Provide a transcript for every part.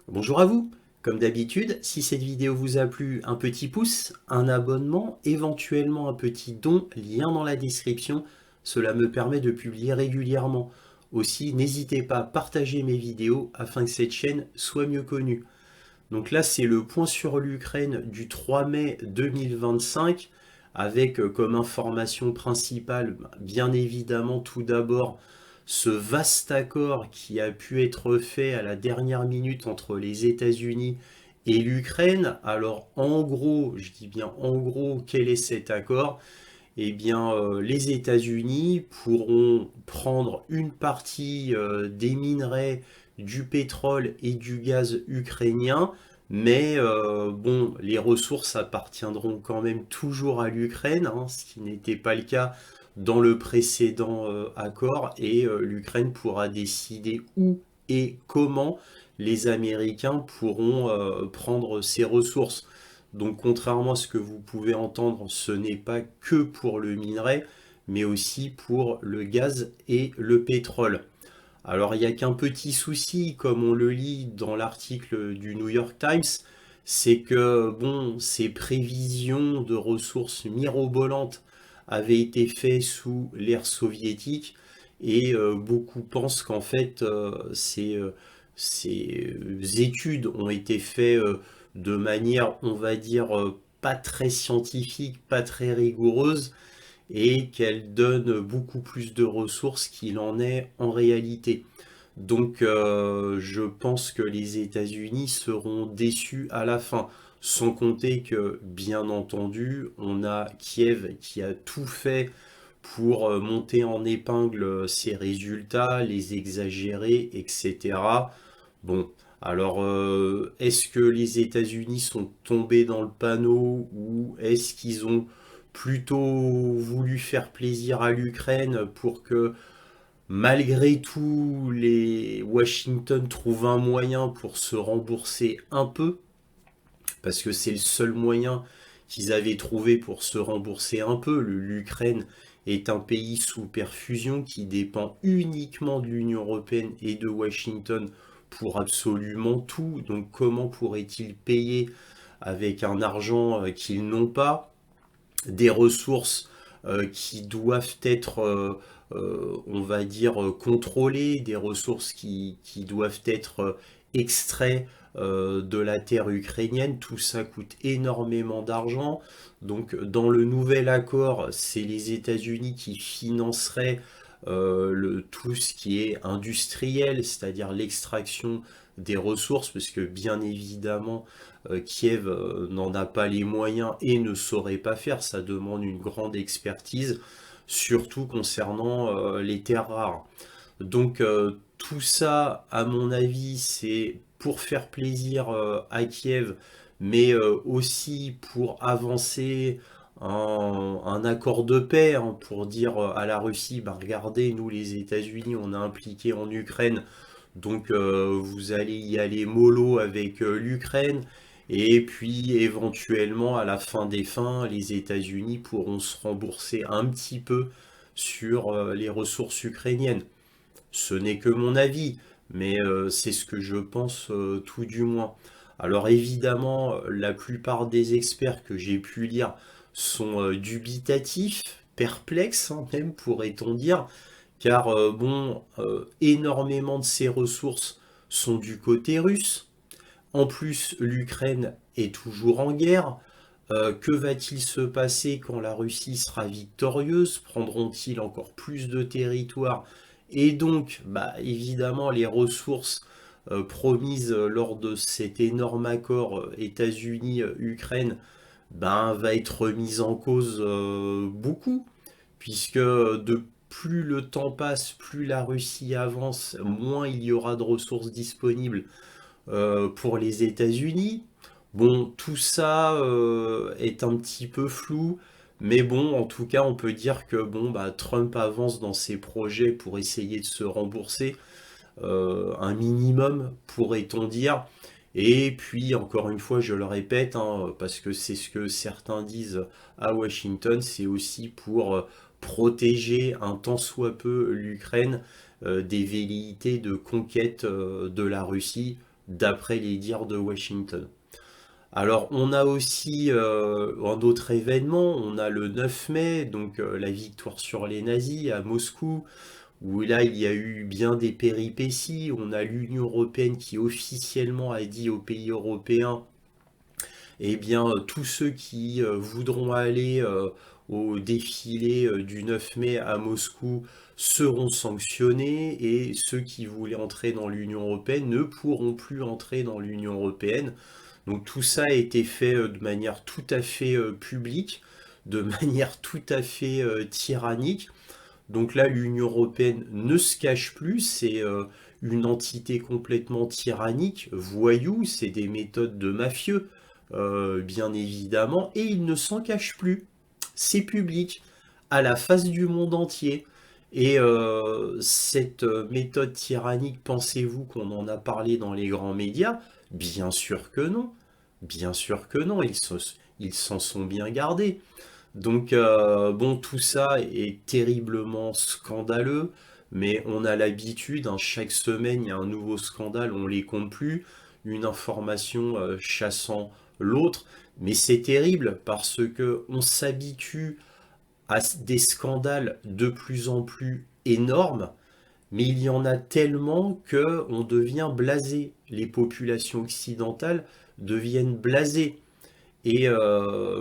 Bonjour à vous. Comme d'habitude, si cette vidéo vous a plu, un petit pouce, un abonnement, éventuellement un petit don, lien dans la description, cela me permet de publier régulièrement. Aussi, n'hésitez pas à partager mes vidéos afin que cette chaîne soit mieux connue. Donc là, c'est le point sur l'Ukraine du 3 mai 2025, avec comme information principale, bien évidemment, tout d'abord, ce vaste accord qui a pu être fait à la dernière minute entre les États-Unis et l'Ukraine. Alors, en gros, je dis bien en gros, quel est cet accord? Eh bien, les États-Unis pourront prendre une partie des minerais, du pétrole et du gaz ukrainien, mais bon, les ressources appartiendront quand même toujours à l'Ukraine, hein, ce qui n'était pas le cas dans le précédent accord, et l'Ukraine pourra décider où et comment les Américains pourront prendre ces ressources. Donc contrairement à ce que vous pouvez entendre, ce n'est pas que pour le minerai, mais aussi pour le gaz et le pétrole. Alors il n'y a qu'un petit souci, comme on le lit dans l'article du New York Times, c'est que bon, ces prévisions de ressources mirobolantes avaient été faites sous l'ère soviétique et beaucoup pensent qu'en fait ces études ont été faites de manière, on va dire, pas très scientifique, pas très rigoureuse, et qu'elle donne beaucoup plus de ressources qu'il en est en réalité. Donc je pense que les États-Unis seront déçus à la fin. Sans compter que, bien entendu, on a Kiev qui a tout fait pour monter en épingle ses résultats, les exagérer, etc. Bon, alors est-ce que les États-Unis sont tombés dans le panneau ou est-ce qu'ils ont plutôt voulu faire plaisir à l'Ukraine pour que malgré tout les Washington trouvent un moyen pour se rembourser un peu, parce que c'est le seul moyen qu'ils avaient trouvé pour se rembourser un peu. L'Ukraine est un pays sous perfusion qui dépend uniquement de l'Union européenne et de Washington pour absolument tout. Donc comment pourraient-ils payer avec un argent qu'ils n'ont pas, des ressources qui doivent être, on va dire, contrôlées, des ressources qui doivent être extraites de la terre ukrainienne. Tout ça coûte énormément d'argent. Donc dans le nouvel accord, c'est les États-Unis qui financeraient tout ce qui est industriel, c'est-à-dire l'extraction des ressources, parce que bien évidemment, Kiev n'en a pas les moyens et ne saurait pas faire. Ça demande une grande expertise, surtout concernant les terres rares. Donc tout ça, à mon avis, c'est pour faire plaisir à Kiev, mais aussi pour avancer un accord de paix, hein, pour dire à la Russie, bah, regardez, nous les États-Unis, on a impliqué en Ukraine, donc vous allez y aller mollo avec l'Ukraine. Et puis éventuellement, à la fin des fins, les États-Unis pourront se rembourser un petit peu sur les ressources ukrainiennes. Ce n'est que mon avis, mais c'est ce que je pense tout du moins. Alors évidemment, la plupart des experts que j'ai pu lire sont dubitatifs, perplexes, hein, même pourrait-on dire, car bon, énormément de ces ressources sont du côté russe. En plus, l'Ukraine est toujours en guerre. Que va-t-il se passer quand la Russie sera victorieuse? Prendront-ils encore plus de territoire? Et donc, bah, évidemment, les ressources promises lors de cet énorme accord États-Unis-Ukraine ben, va être remise en cause beaucoup, puisque de plus le temps passe, plus la Russie avance, moins il y aura de ressources disponibles pour les États-Unis. Bon, tout ça est un petit peu flou, mais bon, en tout cas, on peut dire que bon, bah, Trump avance dans ses projets pour essayer de se rembourser un minimum, pourrait-on dire. Et puis, encore une fois, je le répète, hein, parce que c'est ce que certains disent à Washington, c'est aussi pour protéger un tant soit peu l'Ukraine des velléités de conquête de la Russie. d'après les dires de Washington. Alors, on a aussi un autre événement, on a le 9 mai, donc la victoire sur les nazis à Moscou, où là, il y a eu bien des péripéties. On a l'Union européenne qui officiellement a dit aux pays européens, eh bien, tous ceux qui voudront aller au défilé du 9 mai à Moscou seront sanctionnés et ceux qui voulaient entrer dans l'Union européenne ne pourront plus entrer dans l'Union européenne. Donc tout ça a été fait de manière tout à fait publique, de manière tout à fait tyrannique. Donc là, l'Union européenne ne se cache plus, c'est une entité complètement tyrannique, voyou, c'est des méthodes de mafieux, bien évidemment, et ils ne s'en cachent plus. C'est public, à la face du monde entier. Et cette méthode tyrannique, pensez-vous qu'on en a parlé dans les grands médias? Bien sûr que non. Bien sûr que non, ils s'en sont bien gardés. Donc, bon, tout ça est terriblement scandaleux, mais on a l'habitude, hein, chaque semaine, il y a un nouveau scandale, on les compte plus, une information chassant l'autre, mais c'est terrible parce que on s'habitue à des scandales de plus en plus énormes, mais il y en a tellement que on devient blasé. Les populations occidentales deviennent blasées. Et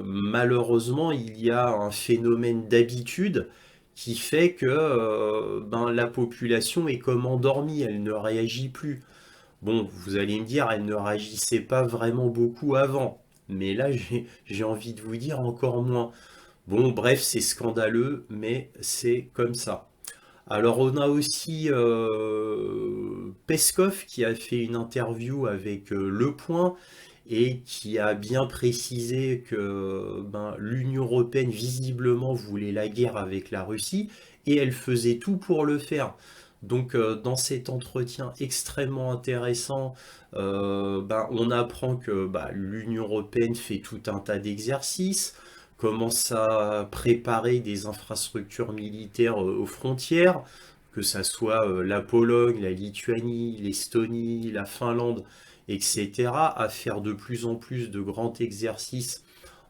malheureusement, il y a un phénomène d'habitude qui fait que ben, la population est comme endormie, elle ne réagit plus. Bon, vous allez me dire, elle ne réagissait pas vraiment beaucoup avant. Mais là, j'ai envie de vous dire encore moins. Bon, bref, c'est scandaleux, mais c'est comme ça. Alors, on a aussi Peskov qui a fait une interview avec Le Point et qui a bien précisé que ben, l'Union européenne visiblement voulait la guerre avec la Russie et elle faisait tout pour le faire. Donc dans cet entretien extrêmement intéressant, ben, on apprend que bah, l'Union européenne fait tout un tas d'exercices, commence à préparer des infrastructures militaires aux frontières, que ça soit la Pologne, la Lituanie, l'Estonie, la Finlande, etc., à faire de plus en plus de grands exercices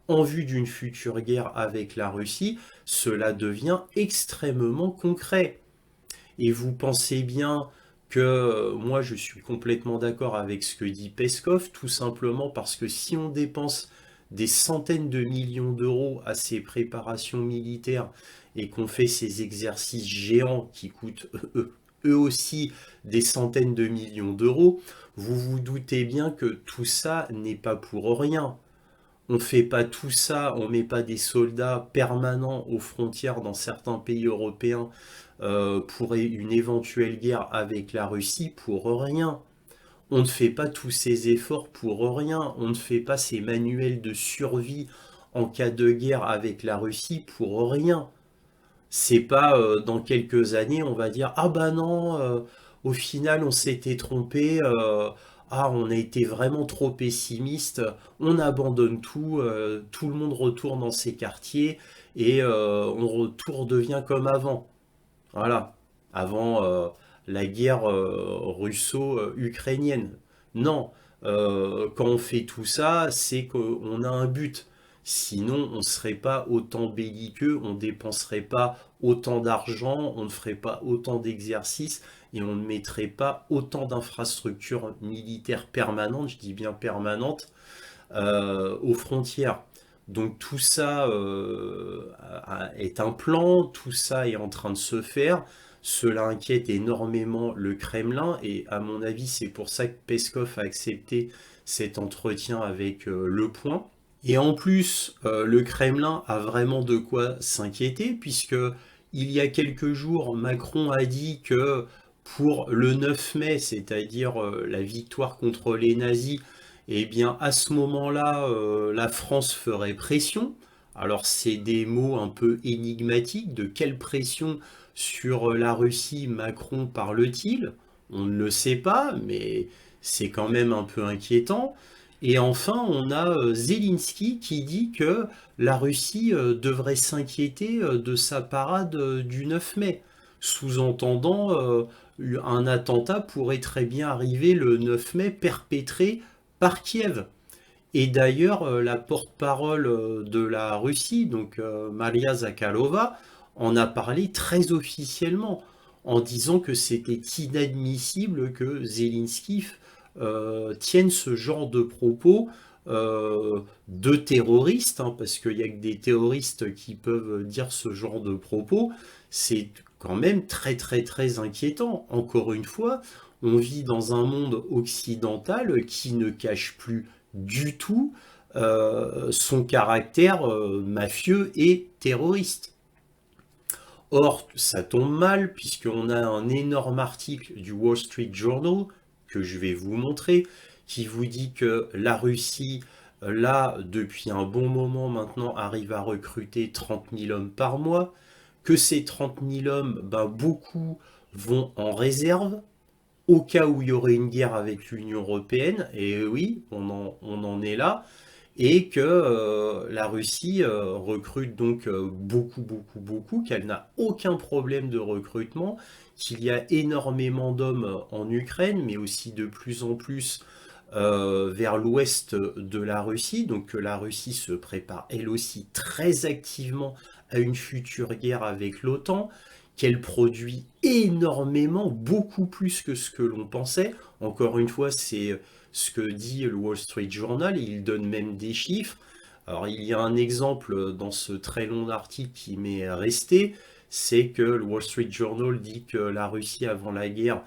en vue d'une future guerre avec la Russie, cela devient extrêmement concret. Et vous pensez bien que moi je suis complètement d'accord avec ce que dit Peskov, tout simplement parce que si on dépense des centaines de millions d'euros à ces préparations militaires et qu'on fait ces exercices géants qui coûtent eux aussi des centaines de millions d'euros, vous vous doutez bien que tout ça n'est pas pour rien. On ne fait pas tout ça, on ne met pas des soldats permanents aux frontières dans certains pays européens pour une éventuelle guerre avec la Russie pour rien. On ne fait pas tous ces efforts pour rien. On ne fait pas ces manuels de survie en cas de guerre avec la Russie pour rien. C'est pas dans quelques années, on va dire, ah bah non, au final on s'était trompé, ah on a été vraiment trop pessimiste, on abandonne tout, tout le monde retourne dans ses quartiers et tout redevient comme avant. Voilà, avant la guerre russo-ukrainienne. Non, quand on fait tout ça, c'est qu'on a un but. Sinon, on ne serait pas autant belliqueux, on ne dépenserait pas autant d'argent, on ne ferait pas autant d'exercices et on ne mettrait pas autant d'infrastructures militaires permanentes, je dis bien permanentes, aux frontières. Donc tout ça est un plan, tout ça est en train de se faire. Cela inquiète énormément le Kremlin et à mon avis c'est pour ça que Peskov a accepté cet entretien avec Le Point. Et en plus, le Kremlin a vraiment de quoi s'inquiéter puisque il y a quelques jours, Macron a dit que pour le 9 mai, c'est-à-dire la victoire contre les nazis, eh bien à ce moment-là, la France ferait pression. Alors c'est des mots un peu énigmatiques. De quelle pression sur la Russie Macron parle-t-il? On ne le sait pas, mais c'est quand même un peu inquiétant. Et enfin, on a Zelensky qui dit que la Russie devrait s'inquiéter de sa parade du 9 mai. sous-entendant un attentat pourrait très bien arriver le 9 mai perpétré par Kiev. Et d'ailleurs, la porte-parole de la Russie, donc Maria Zakharova, en a parlé très officiellement, en disant que c'était inadmissible que Zelensky tienne ce genre de propos de terroristes, hein, parce qu'il n'y a que des terroristes qui peuvent dire ce genre de propos. C'est quand même très très très inquiétant. Encore une fois, on vit dans un monde occidental qui ne cache plus du tout son caractère mafieux et terroriste. Or, ça tombe mal, puisqu'on a un énorme article du Wall Street Journal, que je vais vous montrer, qui vous dit que la Russie, là, depuis un bon moment maintenant, arrive à recruter 30 000 hommes par mois, que ces 30 000 hommes, ben, beaucoup vont en réserve, au cas où il y aurait une guerre avec l'Union européenne, et oui, on en est là, et que la Russie recrute donc beaucoup, beaucoup, beaucoup, qu'elle n'a aucun problème de recrutement, qu'il y a énormément d'hommes en Ukraine, mais aussi de plus en plus vers l'ouest de la Russie, donc que la Russie se prépare elle aussi très activement à une future guerre avec l'OTAN, qu'elle produit énormément, beaucoup plus que ce que l'on pensait. Encore une fois, c'est ce que dit le Wall Street Journal, il donne même des chiffres. Alors il y a un exemple dans ce très long article qui m'est resté, c'est que le Wall Street Journal dit que la Russie avant la guerre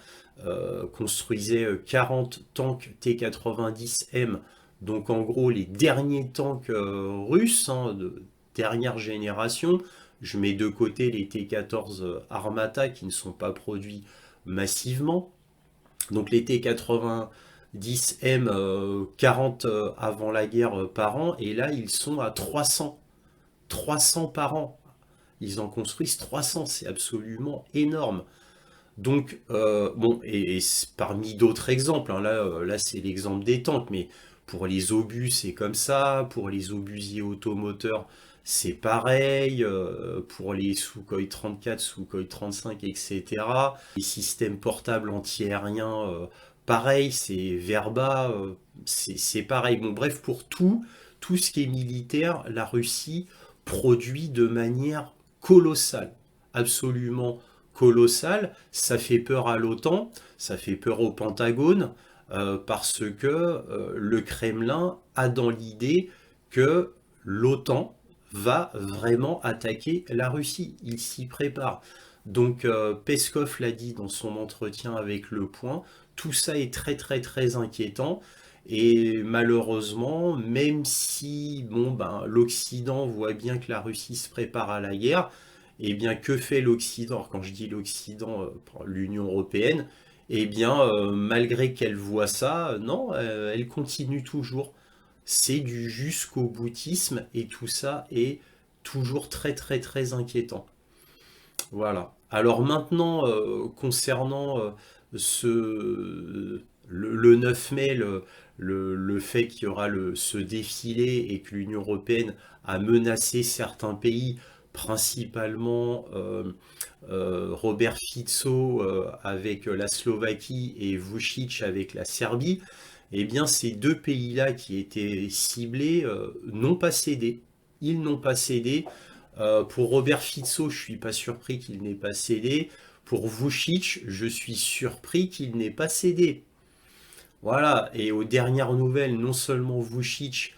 construisait 40 tanks T-90M, donc en gros les derniers tanks russes, hein, de dernière génération. Je mets de côté les T-14 Armata qui ne sont pas produits massivement. Donc les T-90M, 40 avant la guerre par an, et là ils sont à 300. 300 par an. Ils en construisent 300, c'est absolument énorme. Donc, bon, et parmi d'autres exemples, hein, là c'est l'exemple des tanks, mais pour les obus c'est comme ça, pour les obusiers automoteurs c'est pareil, pour les Sukhoi 34, Sukhoi 35, etc. Les systèmes portables antiaériens, pareil, c'est Verba, c'est pareil. Bon, bref, pour tout ce qui est militaire, la Russie produit de manière colossale, absolument colossale. Ça fait peur à l'OTAN, ça fait peur au Pentagone, parce que le Kremlin a dans l'idée que l'OTAN va vraiment attaquer la Russie. Il s'y prépare. Donc Peskov l'a dit dans son entretien avec Le Point, tout ça est très très très inquiétant. Et malheureusement, même si bon, ben, l'Occident voit bien que la Russie se prépare à la guerre, eh bien que fait l'Occident? Quand je dis l'Occident, l'Union européenne, eh bien malgré qu'elle voit ça, non, elle continue toujours. C'est du jusqu'au boutisme et tout ça est toujours très très très inquiétant. Voilà. Alors maintenant, concernant le 9 mai, le fait qu'il y aura ce défilé et que l'Union européenne a menacé certains pays, principalement Robert Fico avec la Slovaquie et Vučić avec la Serbie, eh bien ces deux pays-là qui étaient ciblés n'ont pas cédé. Ils n'ont pas cédé. Pour Robert Fico, je suis pas surpris qu'il n'ait pas cédé. Pour Vučić, je suis surpris qu'il n'ait pas cédé. Voilà, et aux dernières nouvelles, non seulement Vučić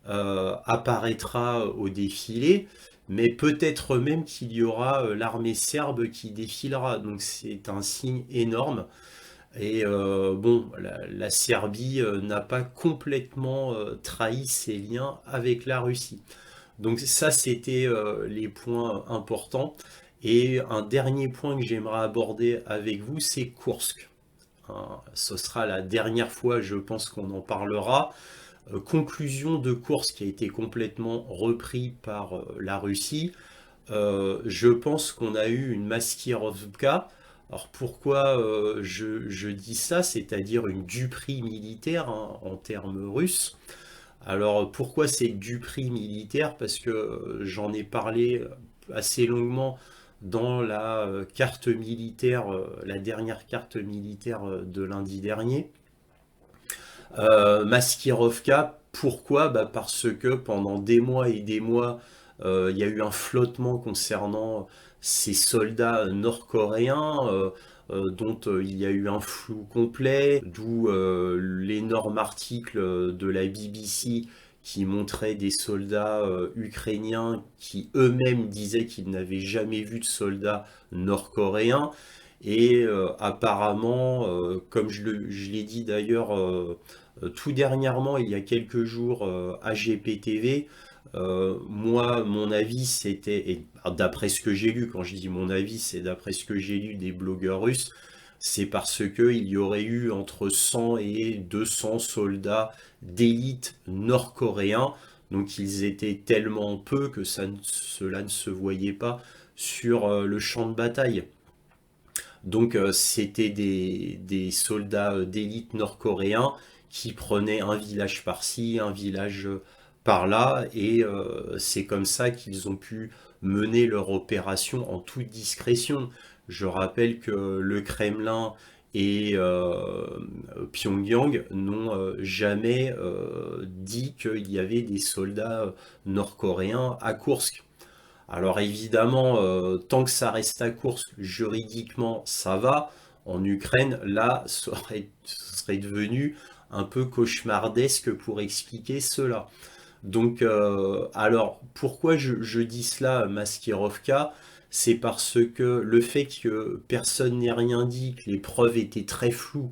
apparaîtra au défilé, mais peut-être même qu'il y aura l'armée serbe qui défilera. Donc c'est un signe énorme. Et bon, la Serbie n'a pas complètement trahi ses liens avec la Russie. Donc ça, c'était les points importants. Et un dernier point que j'aimerais aborder avec vous, c'est Koursk. Hein, ce sera la dernière fois, je pense, qu'on en parlera. Conclusion de Koursk qui a été complètement repris par la Russie. Je pense qu'on a eu une maskirovka. Alors pourquoi je dis ça, c'est-à-dire une duperie militaire, hein, en termes russes. Alors pourquoi c'est du prix militaire? Parce que j'en ai parlé assez longuement dans la carte militaire, la dernière carte militaire de lundi dernier. Maskirovka, pourquoi? Bah parce que pendant des mois et des mois, il y a eu un flottement concernant ces soldats nord-coréens, dont il y a eu un flou complet, d'où l'énorme article de la BBC qui montrait des soldats ukrainiens qui eux-mêmes disaient qu'ils n'avaient jamais vu de soldats nord-coréens. Et apparemment, comme je l'ai dit d'ailleurs tout dernièrement, il y a quelques jours, à GPTV, moi, mon avis, c'était, et d'après ce que j'ai lu, quand je dis mon avis, c'est d'après ce que j'ai lu des blogueurs russes, c'est parce qu'il y aurait eu entre 100 et 200 soldats d'élite nord-coréens, donc ils étaient tellement peu que cela ne se voyait pas sur le champ de bataille. Donc c'était des soldats d'élite nord-coréens qui prenaient un village par-ci, un village par-là, et c'est comme ça qu'ils ont pu mener leur opération en toute discrétion. Je rappelle que le Kremlin et Pyongyang n'ont jamais dit qu'il y avait des soldats nord-coréens à Koursk. Alors évidemment, tant que ça reste à course, juridiquement, ça va. En Ukraine, là, ce serait devenu un peu cauchemardesque pour expliquer cela. Donc, alors, pourquoi je dis cela, Maskirovka? C'est parce que le fait que personne n'ait rien dit, que les preuves étaient très floues,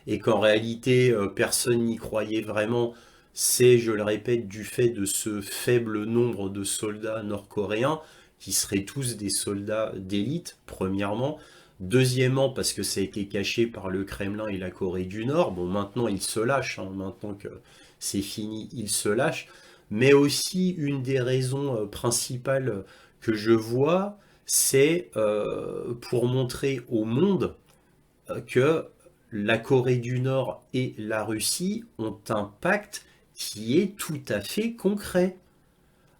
et qu'en réalité personne n'y croyait vraiment, c'est, je le répète, du fait de ce faible nombre de soldats nord-coréens, qui seraient tous des soldats d'élite, premièrement. Deuxièmement, parce que ça a été caché par le Kremlin et la Corée du Nord. Bon, maintenant, ils se lâchent, hein, maintenant que c'est fini, ils se lâchent. Mais aussi, une des raisons principales que je vois, c'est pour montrer au monde que la Corée du Nord et la Russie ont un pacte qui est tout à fait concret.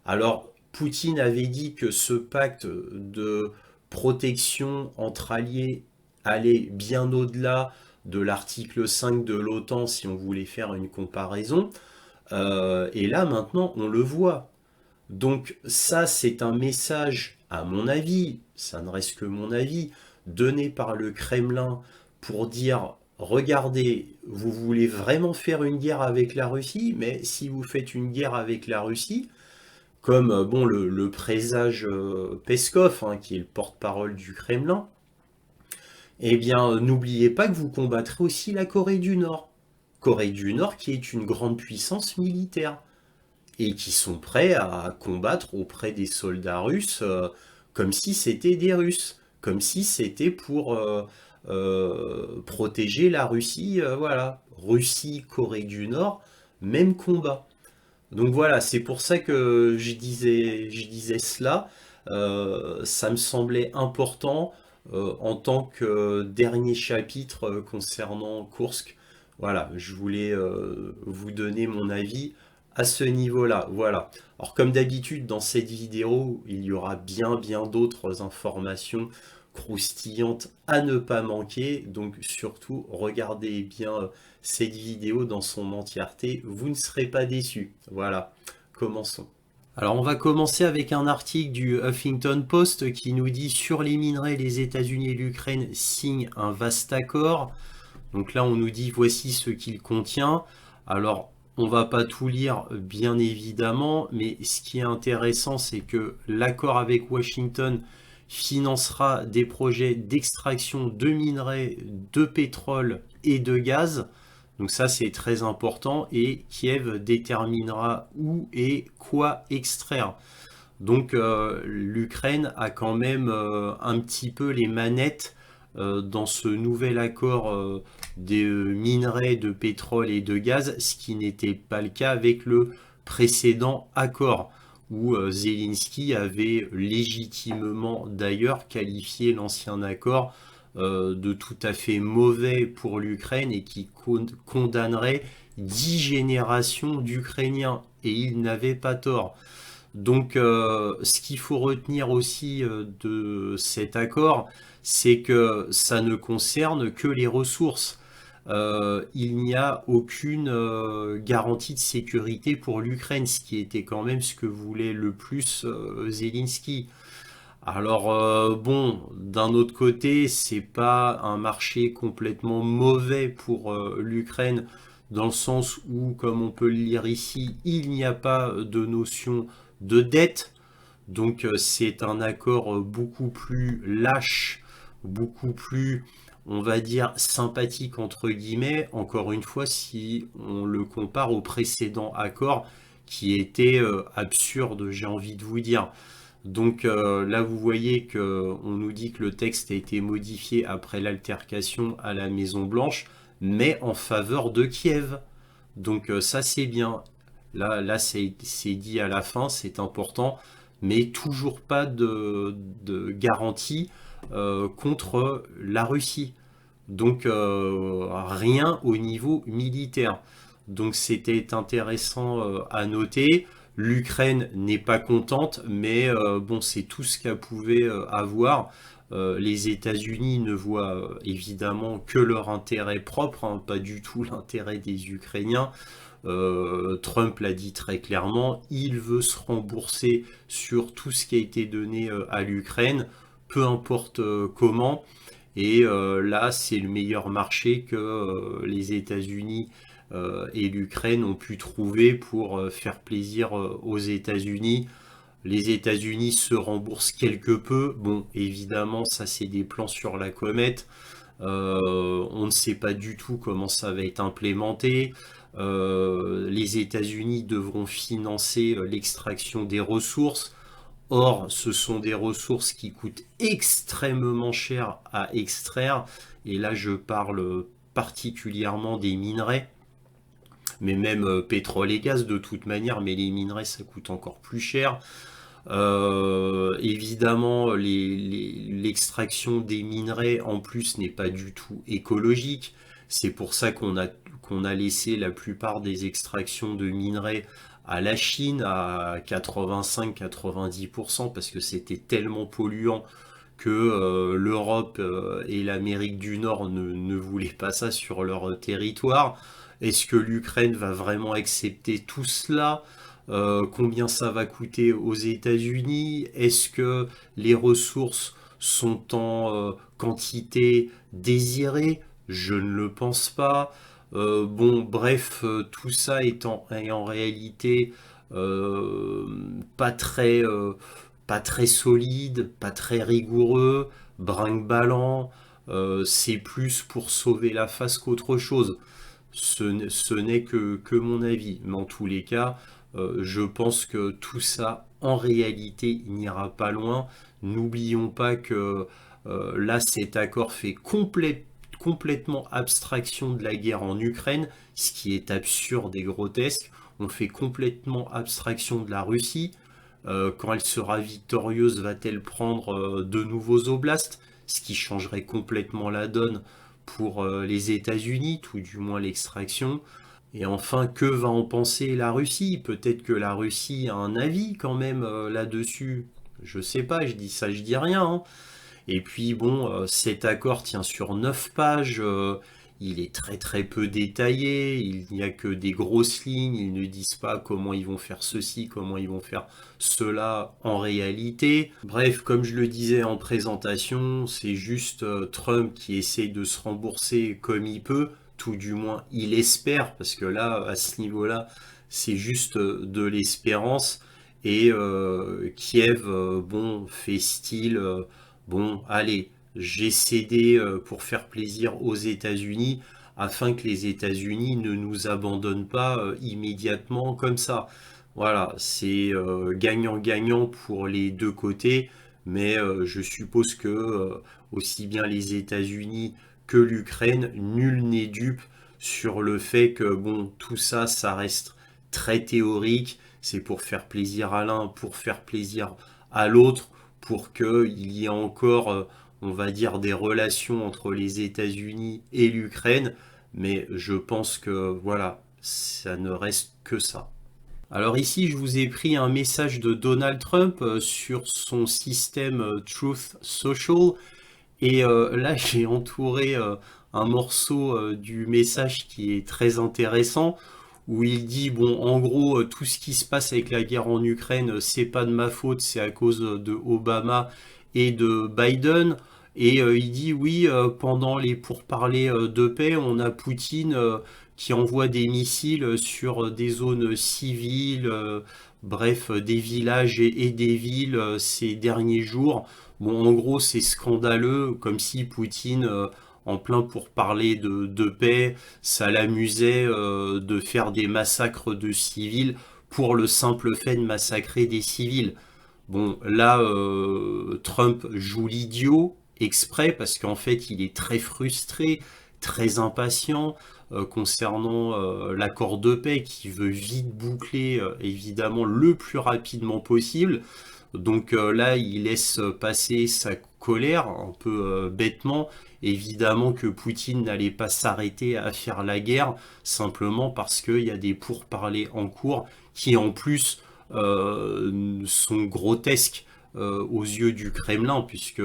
Alors, Poutine avait dit que ce pacte de protection entre alliés allait bien au-delà de l'article 5 de l'OTAN si on voulait faire une comparaison. Et là, maintenant, on le voit. Donc ça, c'est un message, à mon avis, ça ne reste que mon avis, donné par le Kremlin pour dire, regardez, vous voulez vraiment faire une guerre avec la Russie, mais si vous faites une guerre avec la Russie, comme bon, le présage Peskov, hein, qui est le porte-parole du Kremlin, eh bien, n'oubliez pas que vous combattrez aussi la Corée du Nord. Corée du Nord qui est une grande puissance militaire et qui sont prêts à combattre auprès des soldats russes comme si c'était des Russes, comme si c'était pour protéger la Russie, voilà. Russie, Corée du Nord, même combat. Donc voilà, c'est pour ça que je disais cela. Ça me semblait important en tant que dernier chapitre concernant Kursk. Voilà, je voulais vous donner mon avis à ce niveau-là. Voilà. Alors comme d'habitude, dans cette vidéo, il y aura bien d'autres informations croustillantes à ne pas manquer. Donc surtout, regardez bien cette vidéo dans son entièreté. Vous ne serez pas déçus. Voilà, commençons. Alors on va commencer avec un article du Huffington Post qui nous dit: sur les minerais, les États-Unis et l'Ukraine signent un vaste accord. Donc là on nous dit voici ce qu'il contient. Alors on va pas tout lire bien évidemment, mais ce qui est intéressant c'est que l'accord avec Washington financera des projets d'extraction de minerais, de pétrole et de gaz. Donc ça c'est très important, et Kiev déterminera où et quoi extraire. Donc l'Ukraine a quand même un petit peu les manettes dans ce nouvel accord des minerais de pétrole et de gaz, ce qui n'était pas le cas avec le précédent accord, où Zelensky avait légitimement d'ailleurs qualifié l'ancien accord de tout à fait mauvais pour l'Ukraine et qui condamnerait 10 générations d'Ukrainiens. Et il n'avait pas tort. Donc, ce qu'il faut retenir aussi de cet accord, c'est que ça ne concerne que les ressources. Il n'y a aucune garantie de sécurité pour l'Ukraine, ce qui était quand même ce que voulait le plus Zelensky. Alors bon, d'un autre côté, c'est pas un marché complètement mauvais pour l'Ukraine, dans le sens où, comme on peut le lire ici, il n'y a pas de notion de dette. Donc c'est un accord beaucoup plus lâche, beaucoup plus, on va dire, sympathique entre guillemets, encore une fois, si on le compare au précédent accord qui était absurde, j'ai envie de vous dire. Donc là, vous voyez que on nous dit que le texte a été modifié après l'altercation à la Maison Blanche, mais en faveur de Kiev. Donc ça, c'est bien. Là c'est dit à la fin, c'est important, mais toujours pas de garantie contre la Russie. Donc rien au niveau militaire. Donc c'était intéressant à noter. L'Ukraine n'est pas contente, mais bon, c'est tout ce qu'elle pouvait avoir. Les États-Unis ne voient évidemment que leur intérêt propre, hein, pas du tout l'intérêt des Ukrainiens. Trump l'a dit très clairement, il veut se rembourser sur tout ce qui a été donné à l'Ukraine, peu importe comment. Et là, c'est le meilleur marché que les États-Unis et l'Ukraine ont pu trouver pour faire plaisir aux États-Unis. Les États-Unis se remboursent quelque peu. Bon, évidemment, ça c'est des plans sur la comète. On ne sait pas du tout comment ça va être implémenté. Les États-Unis devront financer l'extraction des ressources. Or, ce sont des ressources qui coûtent extrêmement cher à extraire. Et là, je parle particulièrement des minerais, mais même pétrole et gaz de toute manière, mais les minerais, ça coûte encore plus cher. Évidemment, l'extraction des minerais, en plus, n'est pas du tout écologique. C'est pour ça qu'on a laissé la plupart des extractions de minerais à la Chine à 85-90%, parce que c'était tellement polluant que l'Europe et l'Amérique du Nord ne voulaient pas ça sur leur territoire. Est-ce que l'Ukraine va vraiment accepter tout cela? Combien ça va coûter aux États-Unis? Est-ce que les ressources sont en quantité désirée? Je ne le pense pas. Bon, bref, tout ça est en réalité euh, pas très, euh, pas très solide, pas très rigoureux, brinque-ballant. C'est plus pour sauver la face qu'autre chose. Ce n'est que mon avis. Mais en tous les cas, je pense que tout ça, en réalité, n'ira pas loin. N'oublions pas que là, cet accord fait complètement abstraction de la guerre en Ukraine, ce qui est absurde et grotesque. On fait complètement abstraction de la Russie. Quand elle sera victorieuse, va-t-elle prendre de nouveaux oblasts, ce qui changerait complètement la donne pour les États-Unis, tout du moins l'extraction. Et enfin, que va en penser la Russie? Peut-être que la Russie a un avis quand même là-dessus. Je sais pas, je dis ça, je dis rien, hein. Et puis bon, cet accord tient sur 9 pages, il est très très peu détaillé, il n'y a que des grosses lignes, ils ne disent pas comment ils vont faire ceci, comment ils vont faire cela en réalité. Bref, comme je le disais en présentation, c'est juste Trump qui essaie de se rembourser comme il peut, tout du moins il espère, parce que là, à ce niveau-là, c'est juste de l'espérance. Et Kiev, bon, fait style... bon, allez, j'ai cédé pour faire plaisir aux États-Unis afin que les États-Unis ne nous abandonnent pas immédiatement comme ça. Voilà, c'est gagnant-gagnant pour les deux côtés, mais je suppose que aussi bien les États-Unis que l'Ukraine, nul n'est dupe sur le fait que bon, tout ça, ça reste très théorique. C'est pour faire plaisir à l'un, pour faire plaisir à l'autre, pour qu'il y ait encore, on va dire, des relations entre les États-Unis et l'Ukraine. Mais je pense que voilà, ça ne reste que ça. Alors ici, je vous ai pris un message de Donald Trump sur son système Truth Social. Et là, j'ai entouré un morceau du message qui est très intéressant, où il dit, bon, en gros, tout ce qui se passe avec la guerre en Ukraine, c'est pas de ma faute, c'est à cause de Obama et de Biden. Et il dit, oui, pendant les pourparlers de paix, on a Poutine qui envoie des missiles sur des zones civiles, bref, des villages et des villes ces derniers jours. Bon, en gros, c'est scandaleux, comme si Poutine, en plein pour parler de paix, ça l'amusait de faire des massacres de civils pour le simple fait de massacrer des civils. Bon, là, Trump joue l'idiot exprès parce qu'en fait, il est très frustré, très impatient concernant l'accord de paix qui veut vite boucler, évidemment, le plus rapidement possible. Donc là, il laisse passer sa colère un peu bêtement. Évidemment que Poutine n'allait pas s'arrêter à faire la guerre simplement parce qu'il y a des pourparlers en cours qui en plus sont grotesques aux yeux du Kremlin puisque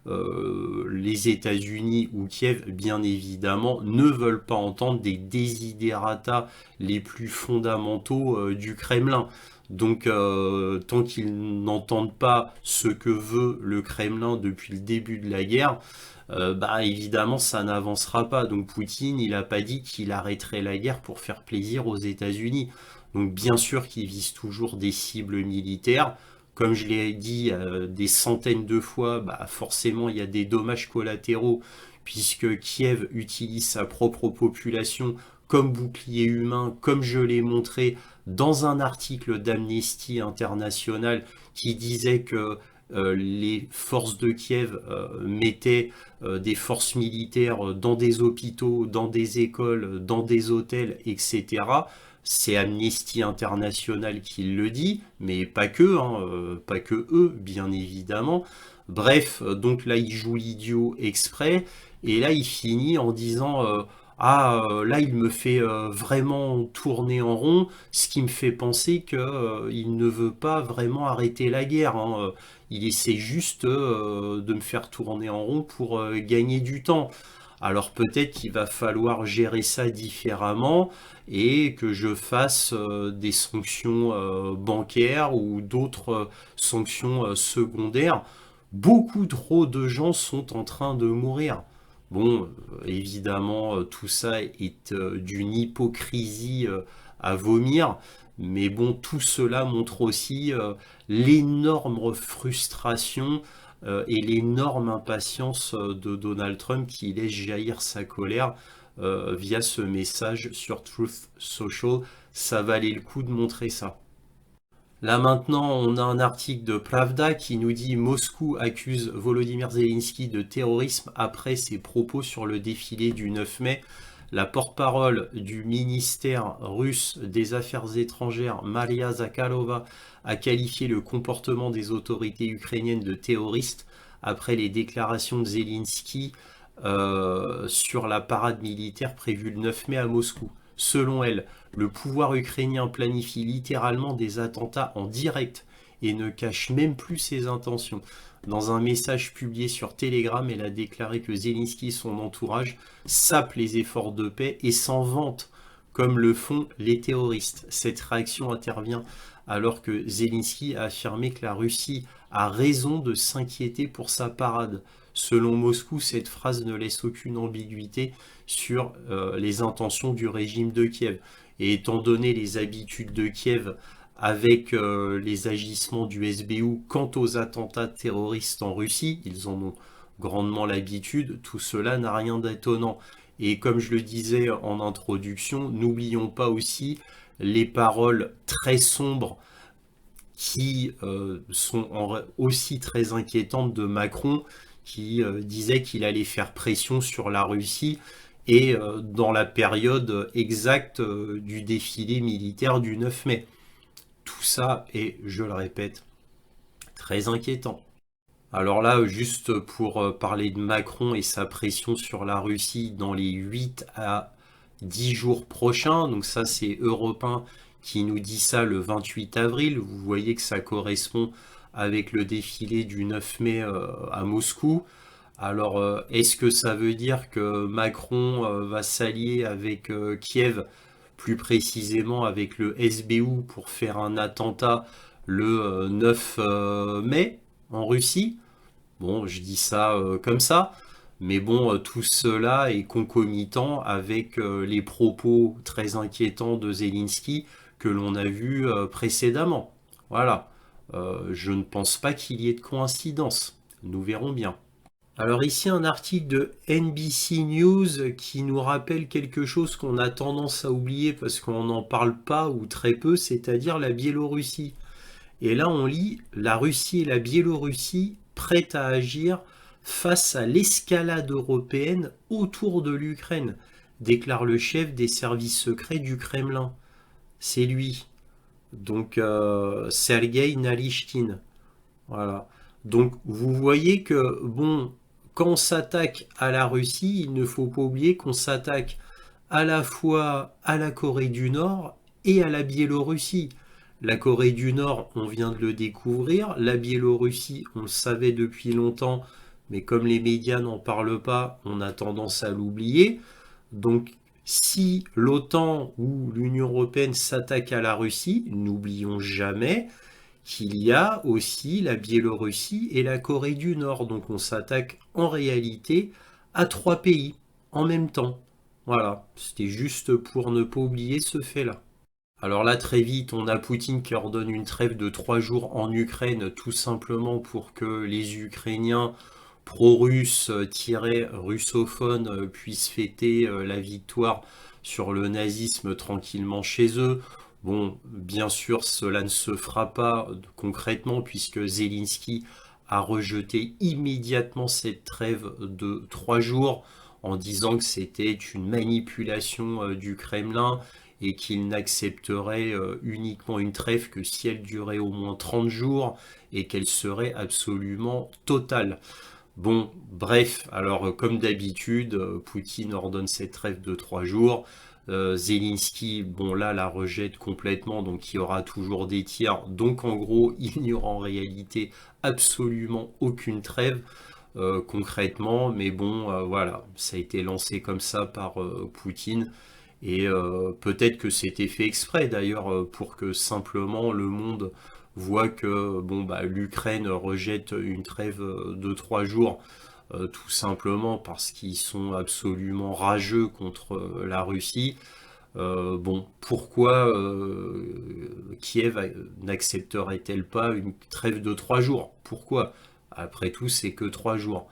les États-Unis ou Kiev, bien évidemment, ne veulent pas entendre des desiderata les plus fondamentaux du Kremlin. Donc, tant qu'ils n'entendent pas ce que veut le Kremlin depuis le début de la guerre, bah évidemment, ça n'avancera pas. Donc, Poutine, il n'a pas dit qu'il arrêterait la guerre pour faire plaisir aux États-Unis. Donc, bien sûr qu'il vise toujours des cibles militaires. Comme je l'ai dit des centaines de fois, bah forcément, il y a des dommages collatéraux puisque Kiev utilise sa propre population comme bouclier humain, comme je l'ai montré dans un article d'Amnesty International qui disait que les forces de Kiev mettaient des forces militaires dans des hôpitaux, dans des écoles, dans des hôtels, etc. C'est Amnesty International qui le dit, mais pas que, hein, pas que eux, bien évidemment. Bref, donc là, il joue l'idiot exprès, et là, il finit en disant ah, là, il me fait vraiment tourner en rond, ce qui me fait penser que il ne veut pas vraiment arrêter la guerre, hein. Il essaie juste de me faire tourner en rond pour gagner du temps. Alors peut-être qu'il va falloir gérer ça différemment et que je fasse des sanctions bancaires ou d'autres sanctions secondaires. Beaucoup trop de gens sont en train de mourir. Bon, évidemment, tout ça est d'une hypocrisie à vomir, mais bon, tout cela montre aussi l'énorme frustration et l'énorme impatience de Donald Trump qui laisse jaillir sa colère via ce message sur Truth Social. Ça valait le coup de montrer ça. Là maintenant, on a un article de Pravda qui nous dit Moscou accuse Volodymyr Zelensky de terrorisme après ses propos sur le défilé du 9 mai. La porte-parole du ministère russe des Affaires étrangères, Maria Zakharova, a qualifié le comportement des autorités ukrainiennes de terroriste après les déclarations de Zelensky sur la parade militaire prévue le 9 mai à Moscou. Selon elle, le pouvoir ukrainien planifie littéralement des attentats en direct et ne cache même plus ses intentions. Dans un message publié sur Telegram, elle a déclaré que Zelensky et son entourage sapent les efforts de paix et s'en vantent, comme le font les terroristes. Cette réaction intervient alors que Zelensky a affirmé que la Russie a raison de s'inquiéter pour sa parade. Selon Moscou, cette phrase ne laisse aucune ambiguïté sur les intentions du régime de Kiev. Et étant donné les habitudes de Kiev avec les agissements du SBU quant aux attentats terroristes en Russie, ils en ont grandement l'habitude, tout cela n'a rien d'étonnant. Et comme je le disais en introduction, n'oublions pas aussi les paroles très sombres qui sont aussi très inquiétantes de Macron, qui disait qu'il allait faire pression sur la Russie et dans la période exacte du défilé militaire du 9 mai. Tout ça est, je le répète, très inquiétant. Alors là, juste pour parler de Macron et sa pression sur la Russie dans les 8 à 10 jours prochains, donc ça c'est Europe 1 qui nous dit ça le 28 avril. Vous voyez que ça correspond avec le défilé du 9 mai à Moscou. Alors, est-ce que ça veut dire que Macron va s'allier avec Kiev, plus précisément avec le SBU, pour faire un attentat le 9 mai en Russie? Bon, je dis ça comme ça, mais bon, tout cela est concomitant avec les propos très inquiétants de Zelensky que l'on a vus précédemment. Voilà. Je ne pense pas qu'il y ait de coïncidence. Nous verrons bien. Alors ici un article de NBC News qui nous rappelle quelque chose qu'on a tendance à oublier parce qu'on n'en parle pas ou très peu, c'est-à-dire la Biélorussie. Et là on lit la Russie et la Biélorussie prêtes à agir face à l'escalade européenne autour de l'Ukraine, déclare le chef des services secrets du Kremlin. C'est lui. Donc Sergei Narishkin. Voilà. Donc vous voyez que, bon, quand on s'attaque à la Russie, il ne faut pas oublier qu'on s'attaque à la fois à la Corée du Nord et à la Biélorussie. La Corée du Nord, on vient de le découvrir. La Biélorussie, on le savait depuis longtemps, mais comme les médias n'en parlent pas, on a tendance à l'oublier. Donc si l'OTAN ou l'Union européenne s'attaque à la Russie, n'oublions jamais qu'il y a aussi la Biélorussie et la Corée du Nord. Donc on s'attaque en réalité à 3 pays en même temps. Voilà, c'était juste pour ne pas oublier ce fait-là. Alors là, très vite, on a Poutine qui ordonne une trêve de 3 jours en Ukraine, tout simplement pour que les Ukrainiens pro-russes, russophones, puissent fêter la victoire sur le nazisme tranquillement chez eux. Bon, bien sûr, cela ne se fera pas concrètement puisque Zelensky a rejeté immédiatement cette trêve de 3 jours en disant que c'était une manipulation du Kremlin et qu'il n'accepterait uniquement une trêve que si elle durait au moins 30 jours et qu'elle serait absolument totale. Bon, bref, alors comme d'habitude, Poutine ordonne cette trêve de 3 jours. Zelensky, bon là, la rejette complètement, donc il y aura toujours des tirs. Donc en gros, il n'y aura en réalité absolument aucune trêve concrètement. Mais bon, voilà, ça a été lancé comme ça par Poutine. Et peut-être que c'était fait exprès d'ailleurs pour que simplement le monde voit que bon, bah, l'Ukraine rejette une trêve de 3 jours tout simplement parce qu'ils sont absolument rageux contre la Russie. Bon, pourquoi Kiev n'accepterait-elle pas une trêve de 3 jours? Pourquoi? Après tout, c'est que 3 jours.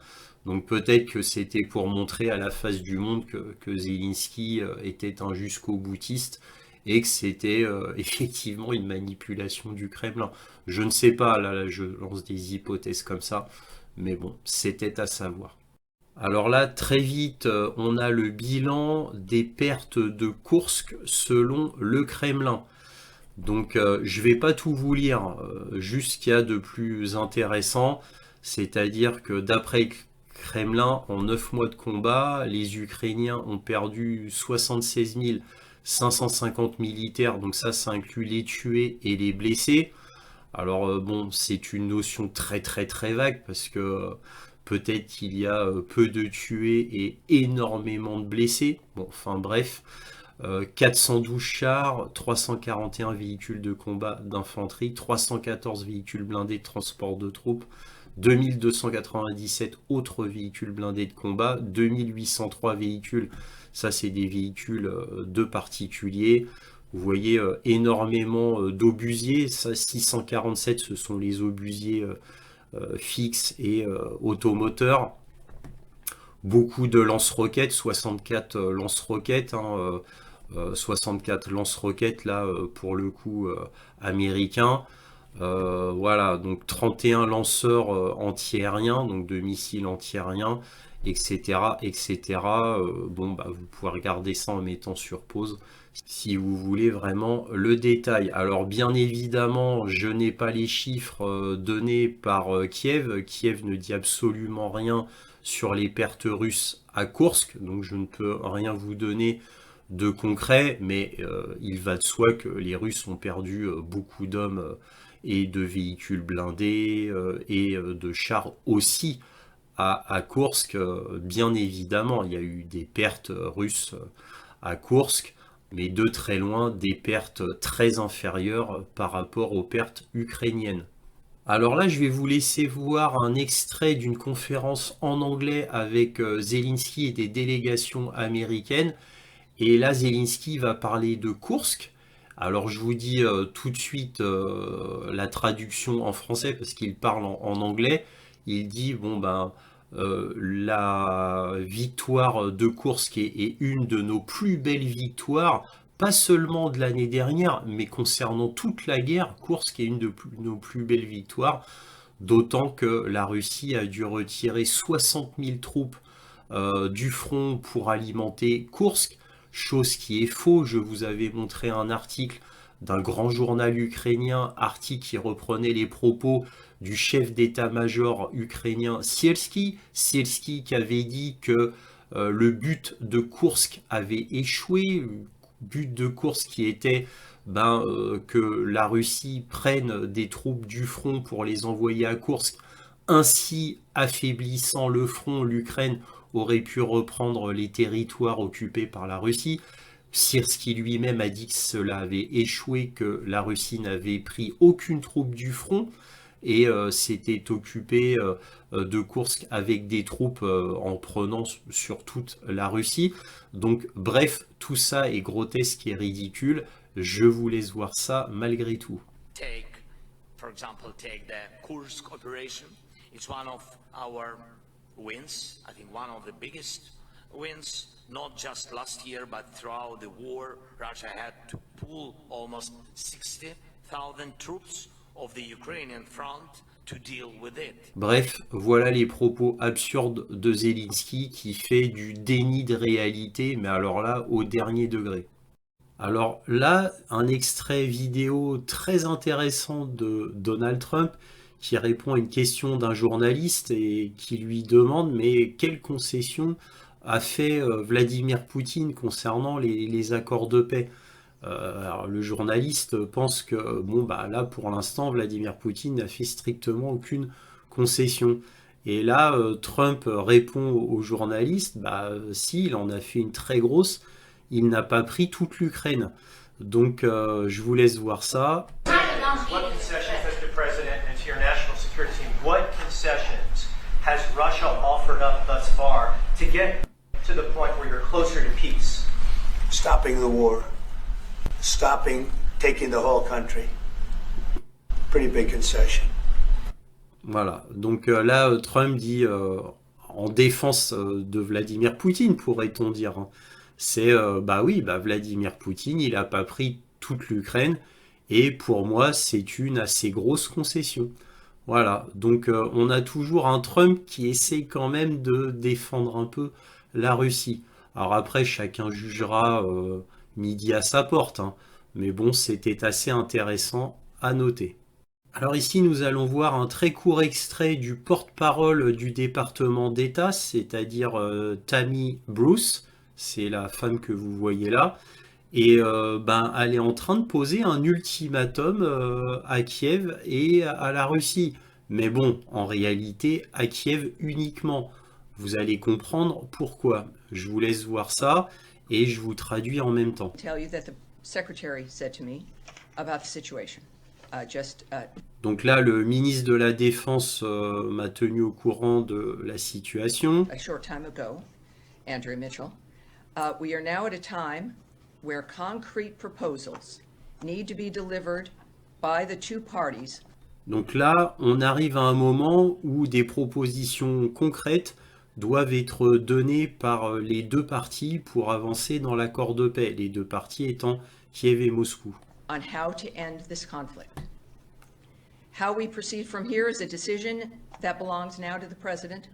Donc peut-être que c'était pour montrer à la face du monde que Zelensky était un jusqu'au boutiste et que c'était effectivement une manipulation du Kremlin. Je ne sais pas, là je lance des hypothèses comme ça, mais bon, c'était à savoir. Alors là, très vite, on a le bilan des pertes de Koursk selon le Kremlin. Donc je ne vais pas tout vous lire, juste ce qu'il y a de plus intéressant, c'est-à-dire que d'après le Kremlin, en 9 mois de combat, les Ukrainiens ont perdu 76 550 militaires, donc ça inclut les tués et les blessés. Alors bon, c'est une notion très très très vague parce que peut-être qu'il y a peu de tués et énormément de blessés. Bon, enfin bref, 412 chars, 341 véhicules de combat d'infanterie, 314 véhicules blindés de transport de troupes, 2297 autres véhicules blindés de combat, 2803 véhicules, ça c'est des véhicules de particuliers. Vous voyez énormément d'obusiers, ça 647 ce sont les obusiers fixes et automoteurs. Beaucoup de lance-roquettes, 64 lance-roquettes, 64 lance-roquettes là pour le coup américains. Voilà, donc 31 lanceurs antiaériens, donc de missiles antiaériens, etc. etc. Bon, bah, vous pouvez regarder ça en mettant sur pause si vous voulez vraiment le détail. Alors bien évidemment, je n'ai pas les chiffres donnés par Kiev. Kiev ne dit absolument rien sur les pertes russes à Koursk, donc je ne peux rien vous donner de concret, mais il va de soi que les Russes ont perdu beaucoup d'hommes et de véhicules blindés et de chars aussi à Koursk. Bien évidemment, il y a eu des pertes russes à Koursk, mais de très loin des pertes très inférieures par rapport aux pertes ukrainiennes. Alors là, je vais vous laisser voir un extrait d'une conférence en anglais avec Zelensky et des délégations américaines. Et là, Zelensky va parler de Koursk. Alors je vous dis tout de suite la traduction en français parce qu'il parle en anglais. Il dit, bon ben, la victoire de Koursk est une de nos plus belles victoires, pas seulement de l'année dernière, mais concernant toute la guerre. Koursk est une de nos plus belles victoires, d'autant que la Russie a dû retirer 60 000 troupes du front pour alimenter Koursk, chose qui est faux. Je vous avais montré un article d'un grand journal ukrainien, article qui reprenait les propos du chef d'état-major ukrainien Sielski, qui avait dit que le but de Koursk avait échoué, but de Koursk qui était que la Russie prenne des troupes du front pour les envoyer à Koursk, ainsi affaiblissant le front. L'Ukraine aurait pu reprendre les territoires occupés par la Russie. Syrski lui-même a dit que cela avait échoué, que la Russie n'avait pris aucune troupe du front et s'était occupé de Koursk avec des troupes en prenant sur toute la Russie. Donc bref, tout ça est grotesque et ridicule. Je vous laisse voir ça malgré tout. For example, take the Kursk operation. It's one of our wins, I think one of the biggest wins, not just last year, but throughout the war. Russia had to pull almost 60,000 troops of the Ukrainian front to deal with it. Bref, voilà les propos absurdes de Zelensky qui fait du déni de réalité, mais alors là, au dernier degré. Alors là, un extrait vidéo très intéressant de Donald Trump qui répond à une question d'un journaliste et qui lui demande mais quelle concession a fait Vladimir Poutine concernant les accords de paix. Alors le journaliste pense que bon bah là pour l'instant Vladimir Poutine n'a fait strictement aucune concession. Et là Trump répond au journaliste bah si, il en a fait une très grosse, il n'a pas pris toute l'Ukraine. Donc je vous laisse voir ça. What concessions, Mr. President, and to your national security team, what concessions has Russia offered up thus far to get to the point where you're closer to peace? Stopping the war. Stopping taking the whole country. Pretty big concession. Voilà, donc là Trump dit en défense de Vladimir Poutine, pourrait-on dire, hein. C'est bah oui, bah Vladimir Poutine, il n'a pas pris toute l'Ukraine, et pour moi, c'est une assez grosse concession. Voilà, donc on a toujours un Trump qui essaie quand même de défendre un peu la Russie. Alors après, chacun jugera midi à sa porte, hein. Mais bon, c'était assez intéressant à noter. Alors ici, nous allons voir un très court extrait du porte-parole du département d'État, c'est-à-dire Tammy Bruce, c'est la femme que vous voyez là. Et elle est en train de poser un ultimatum à Kiev et à la Russie. Mais bon, en réalité, à Kiev uniquement. Vous allez comprendre pourquoi. Je vous laisse voir ça et je vous traduis en même temps. Donc là, le ministre de la Défense m'a tenu au courant de la situation. A short time ago, Andrew Mitchell, we are now at a time where concrete proposals need to be delivered by the two parties. Donc là, on arrive à un moment où des propositions concrètes doivent être données par les deux parties pour avancer dans l'accord de paix, les deux parties étant Kiev et Moscou. On how to end this conflict. How we proceed from here is a decision that belongs now to the president.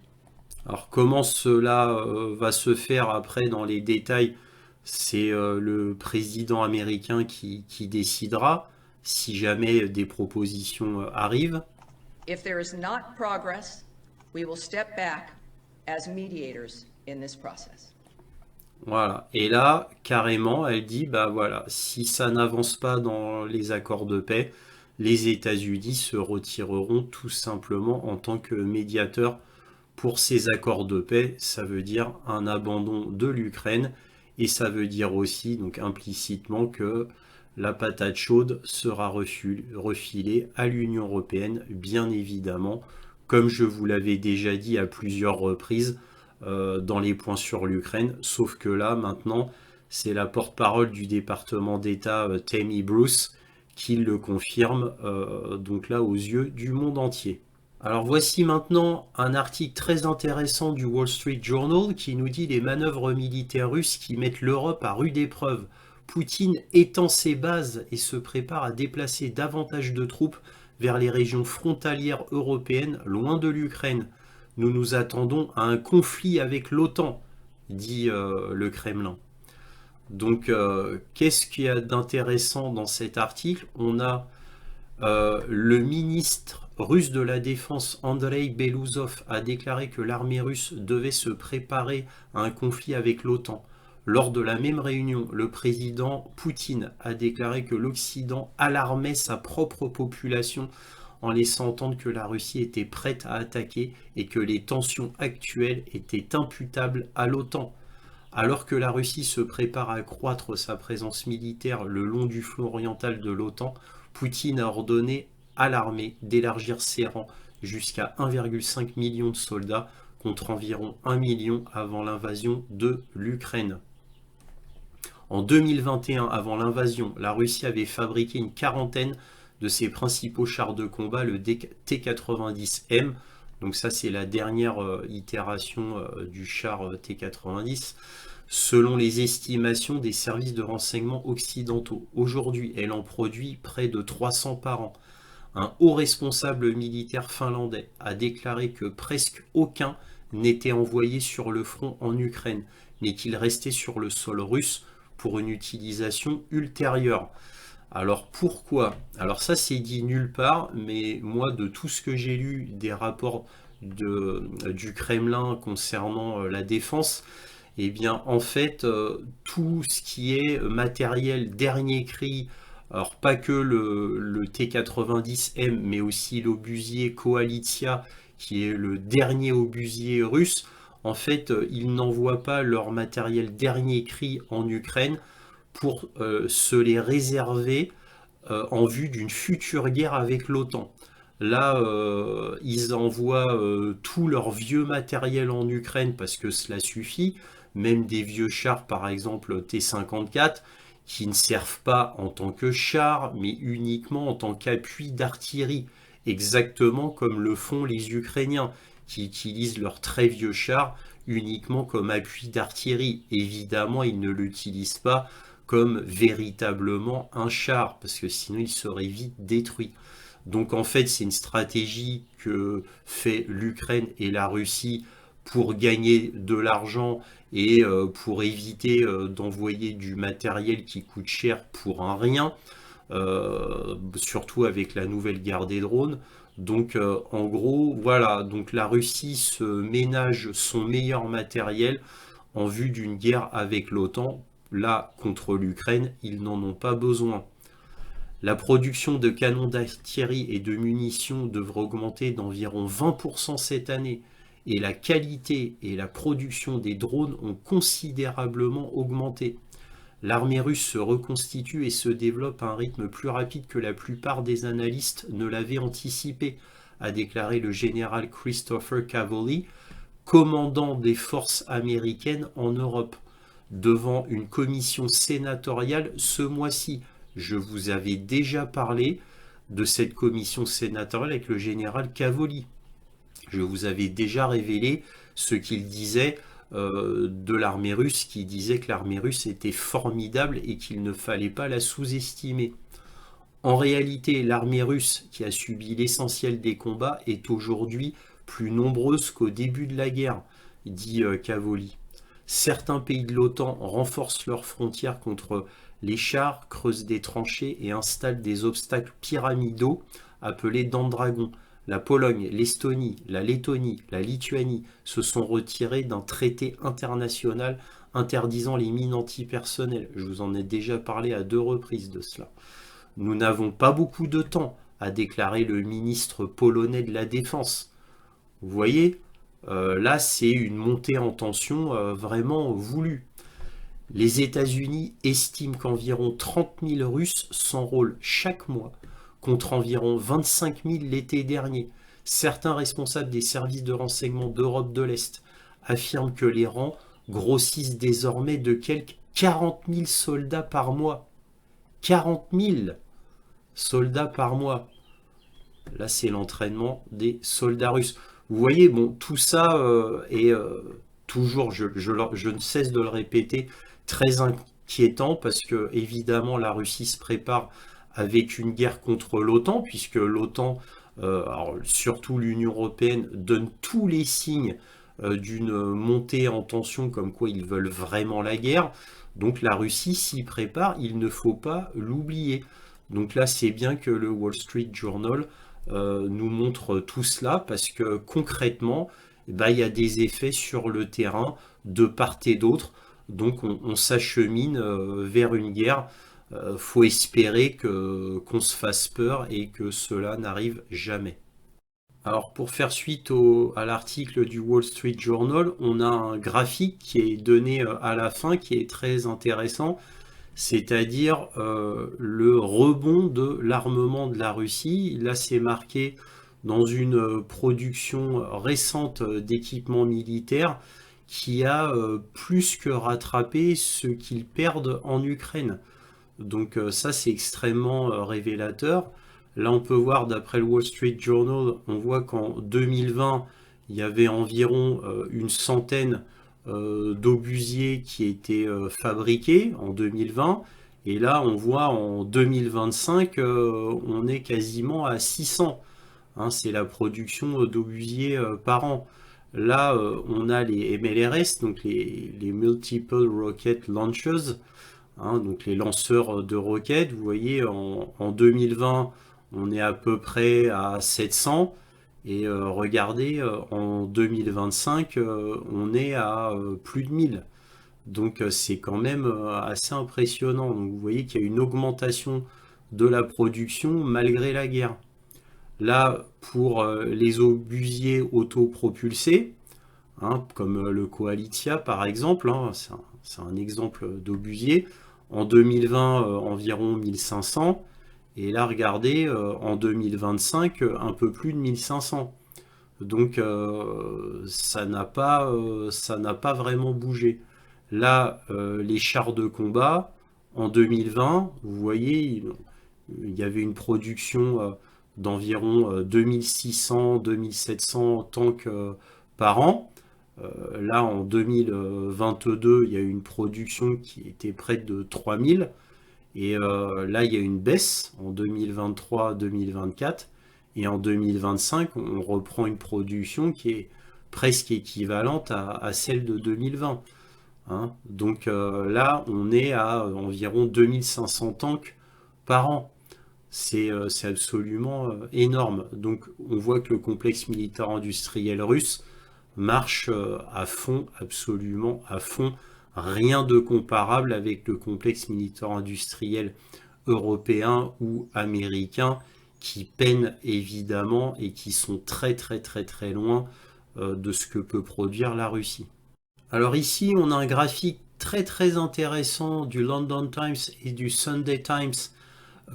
Alors comment cela va se faire après dans les détails, c'est le président américain qui décidera si jamais des propositions arrivent. If there is not progress, we will step back as mediators in this process. Voilà. Et là, carrément, elle dit, bah voilà, si ça n'avance pas dans les accords de paix, les États-Unis se retireront tout simplement en tant que médiateurs pour ces accords de paix. Ça veut dire un abandon de l'Ukraine et ça veut dire aussi, donc implicitement, que la patate chaude sera refilée à l'Union européenne, bien évidemment, comme je vous l'avais déjà dit à plusieurs reprises dans les points sur l'Ukraine, sauf que là, maintenant, c'est la porte-parole du département d'État, Tammy Bruce, qui le confirme, donc là, aux yeux du monde entier. Alors voici maintenant un article très intéressant du Wall Street Journal qui nous dit les manœuvres militaires russes qui mettent l'Europe à rude épreuve. Poutine étend ses bases et se prépare à déplacer davantage de troupes vers les régions frontalières européennes loin de l'Ukraine. Nous nous attendons à un conflit avec l'OTAN, dit le Kremlin. Donc qu'est-ce qu'il y a d'intéressant dans cet article? On a le ministre russe de la Défense, Andrei Belousov, a déclaré que l'armée russe devait se préparer à un conflit avec l'OTAN. Lors de la même réunion, le président Poutine a déclaré que l'Occident alarmait sa propre population en laissant entendre que la Russie était prête à attaquer et que les tensions actuelles étaient imputables à l'OTAN. Alors que la Russie se prépare à accroître sa présence militaire le long du flanc oriental de l'OTAN, Poutine a ordonné à l'armée d'élargir ses rangs jusqu'à 1,5 million de soldats contre environ 1 million avant l'invasion de l'Ukraine. En 2021, avant l'invasion, la Russie avait fabriqué une quarantaine de ses principaux chars de combat, le T-90M. Donc ça, c'est la dernière itération du char T-90. Selon les estimations des services de renseignement occidentaux, aujourd'hui, elle en produit près de 300 par an. Un haut responsable militaire finlandais a déclaré que presque aucun n'était envoyé sur le front en Ukraine, mais qu'il restait sur le sol russe pour une utilisation ultérieure. Alors pourquoi? Alors ça c'est dit nulle part, mais moi de tout ce que j'ai lu des rapports du Kremlin concernant la défense, eh bien en fait tout ce qui est matériel dernier cri, alors pas que le T-90M, mais aussi l'obusier Koalitia, qui est le dernier obusier russe, en fait, ils n'envoient pas leur matériel dernier cri en Ukraine pour se les réserver en vue d'une future guerre avec l'OTAN. Là, ils envoient tout leur vieux matériel en Ukraine parce que cela suffit, même des vieux chars, par exemple T-54, qui ne servent pas en tant que chars, mais uniquement en tant qu'appui d'artillerie, exactement comme le font les Ukrainiens, qui utilisent leurs très vieux chars uniquement comme appui d'artillerie. Évidemment, ils ne l'utilisent pas comme véritablement un char, parce que sinon il serait vite détruit. Donc en fait, c'est une stratégie que fait l'Ukraine et la Russie pour gagner de l'argent et pour éviter d'envoyer du matériel qui coûte cher pour un rien, surtout avec la nouvelle guerre des drones. Donc en gros, voilà, donc la Russie se ménage son meilleur matériel en vue d'une guerre avec l'OTAN. Là, contre l'Ukraine, ils n'en ont pas besoin. La production de canons d'artillerie et de munitions devrait augmenter d'environ 20% cette année. Et la qualité et la production des drones ont considérablement augmenté. L'armée russe se reconstitue et se développe à un rythme plus rapide que la plupart des analystes ne l'avaient anticipé, a déclaré le général Christopher Cavoli, commandant des forces américaines en Europe, devant une commission sénatoriale ce mois-ci. Je vous avais déjà parlé de cette commission sénatoriale avec le général Cavoli. Je vous avais déjà révélé ce qu'il disait de l'armée russe, qui disait que l'armée russe était formidable et qu'il ne fallait pas la sous-estimer. En réalité, l'armée russe, qui a subi l'essentiel des combats, est aujourd'hui plus nombreuse qu'au début de la guerre, dit Cavoli. Certains pays de l'OTAN renforcent leurs frontières contre les chars, creusent des tranchées et installent des obstacles pyramidaux appelés dents de dragon. La Pologne, l'Estonie, la Lettonie, la Lituanie se sont retirés d'un traité international interdisant les mines antipersonnelles. Je vous en ai déjà parlé à 2 reprises de cela. Nous n'avons pas beaucoup de temps, a déclaré le ministre polonais de la Défense. Vous voyez, là c'est une montée en tension vraiment voulue. Les États-Unis estiment qu'environ 30 000 Russes s'enrôlent chaque mois, contre environ 25 000 l'été dernier. Certains responsables des services de renseignement d'Europe de l'Est affirment que les rangs grossissent désormais de quelques 40 000 soldats par mois. 40 000 soldats par mois. Là, c'est l'entraînement des soldats russes. Vous voyez, bon, tout ça est toujours, je ne cesse de le répéter, très inquiétant parce que, évidemment, la Russie se prépare avec une guerre contre l'OTAN, puisque l'OTAN, surtout l'Union européenne, donne tous les signes d'une montée en tension, comme quoi ils veulent vraiment la guerre. Donc la Russie s'y prépare, il ne faut pas l'oublier. Donc là, c'est bien que le Wall Street Journal nous montre tout cela, parce que concrètement, il y a des effets sur le terrain de part et d'autre. Donc on s'achemine vers une guerre. Faut espérer qu'on se fasse peur et que cela n'arrive jamais. Alors pour faire suite à l'article du Wall Street Journal, on a un graphique qui est donné à la fin qui est très intéressant, c'est-à-dire le rebond de l'armement de la Russie. Là c'est marqué dans une production récente d'équipements militaires qui a plus que rattrapé ce qu'ils perdent en Ukraine. Donc ça c'est extrêmement révélateur. Là on peut voir d'après le Wall Street Journal, on voit qu'en 2020 il y avait environ une centaine d'obusiers qui étaient fabriqués en 2020. Et là on voit en 2025 on est quasiment à 600. Hein, c'est la production d'obusiers par an. Là on a les MLRS, donc les Multiple Rocket Launchers. Hein, donc les lanceurs de roquettes, vous voyez, en 2020, on est à peu près à 700. Et regardez, en 2025, on est à plus de 1000. Donc c'est quand même assez impressionnant. Donc vous voyez qu'il y a une augmentation de la production malgré la guerre. Là, pour les obusiers autopropulsés, hein, comme le Koalitia par exemple, hein, c'est un exemple d'obusier. En 2020, environ 1500. Et là, regardez, en 2025, un peu plus de 1500. Donc, ça n'a pas vraiment bougé. Là, les chars de combat, en 2020, vous voyez, il y avait une production d'environ 2600-2700 tanks par an. Là, en 2022, il y a eu une production qui était près de 3000. Et là, il y a une baisse en 2023-2024. Et en 2025, on reprend une production qui est presque équivalente à celle de 2020. Hein. Donc là, on est à environ 2500 tanks par an. C'est absolument énorme. Donc on voit que le complexe militaire industriel russe marche à fond, absolument à fond. Rien de comparable avec le complexe militaire industriel européen ou américain qui peinent évidemment et qui sont très loin de ce que peut produire la Russie. Alors ici on a un graphique très intéressant du London Times et du Sunday Times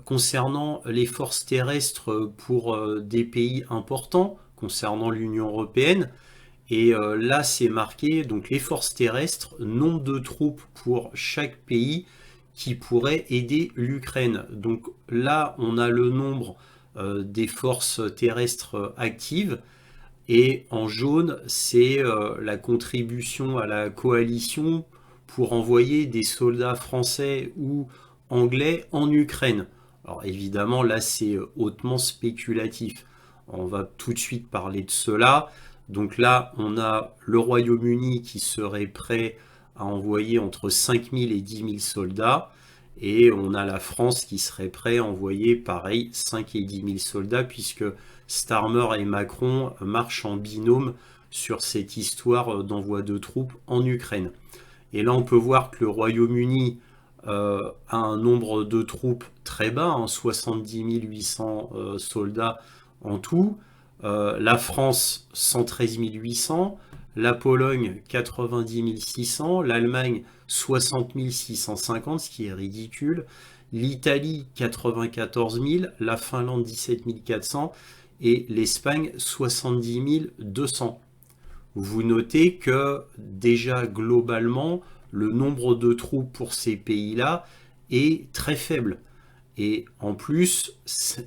concernant les forces terrestres pour des pays importants, concernant l'Union européenne. Et là, c'est marqué, donc les forces terrestres, nombre de troupes pour chaque pays qui pourrait aider l'Ukraine. Donc là, on a le nombre des forces terrestres actives. Et en jaune, c'est la contribution à la coalition pour envoyer des soldats français ou anglais en Ukraine. Alors évidemment, là, c'est hautement spéculatif. On va tout de suite parler de cela. Donc là, on a le Royaume-Uni qui serait prêt à envoyer entre 5000 et 10 000 soldats. Et on a la France qui serait prêt à envoyer, pareil, 5 et 10 000 soldats, puisque Starmer et Macron marchent en binôme sur cette histoire d'envoi de troupes en Ukraine. Et là, on peut voir que le Royaume-Uni a un nombre de troupes très bas, hein, 70 800 soldats en tout. La France, 113 800. La Pologne, 90 600. L'Allemagne, 60 650, ce qui est ridicule. L'Italie, 94 000. La Finlande, 17 400. Et l'Espagne, 70 200. Vous notez que déjà globalement, le nombre de troupes pour ces pays-là est très faible. Et en plus, ce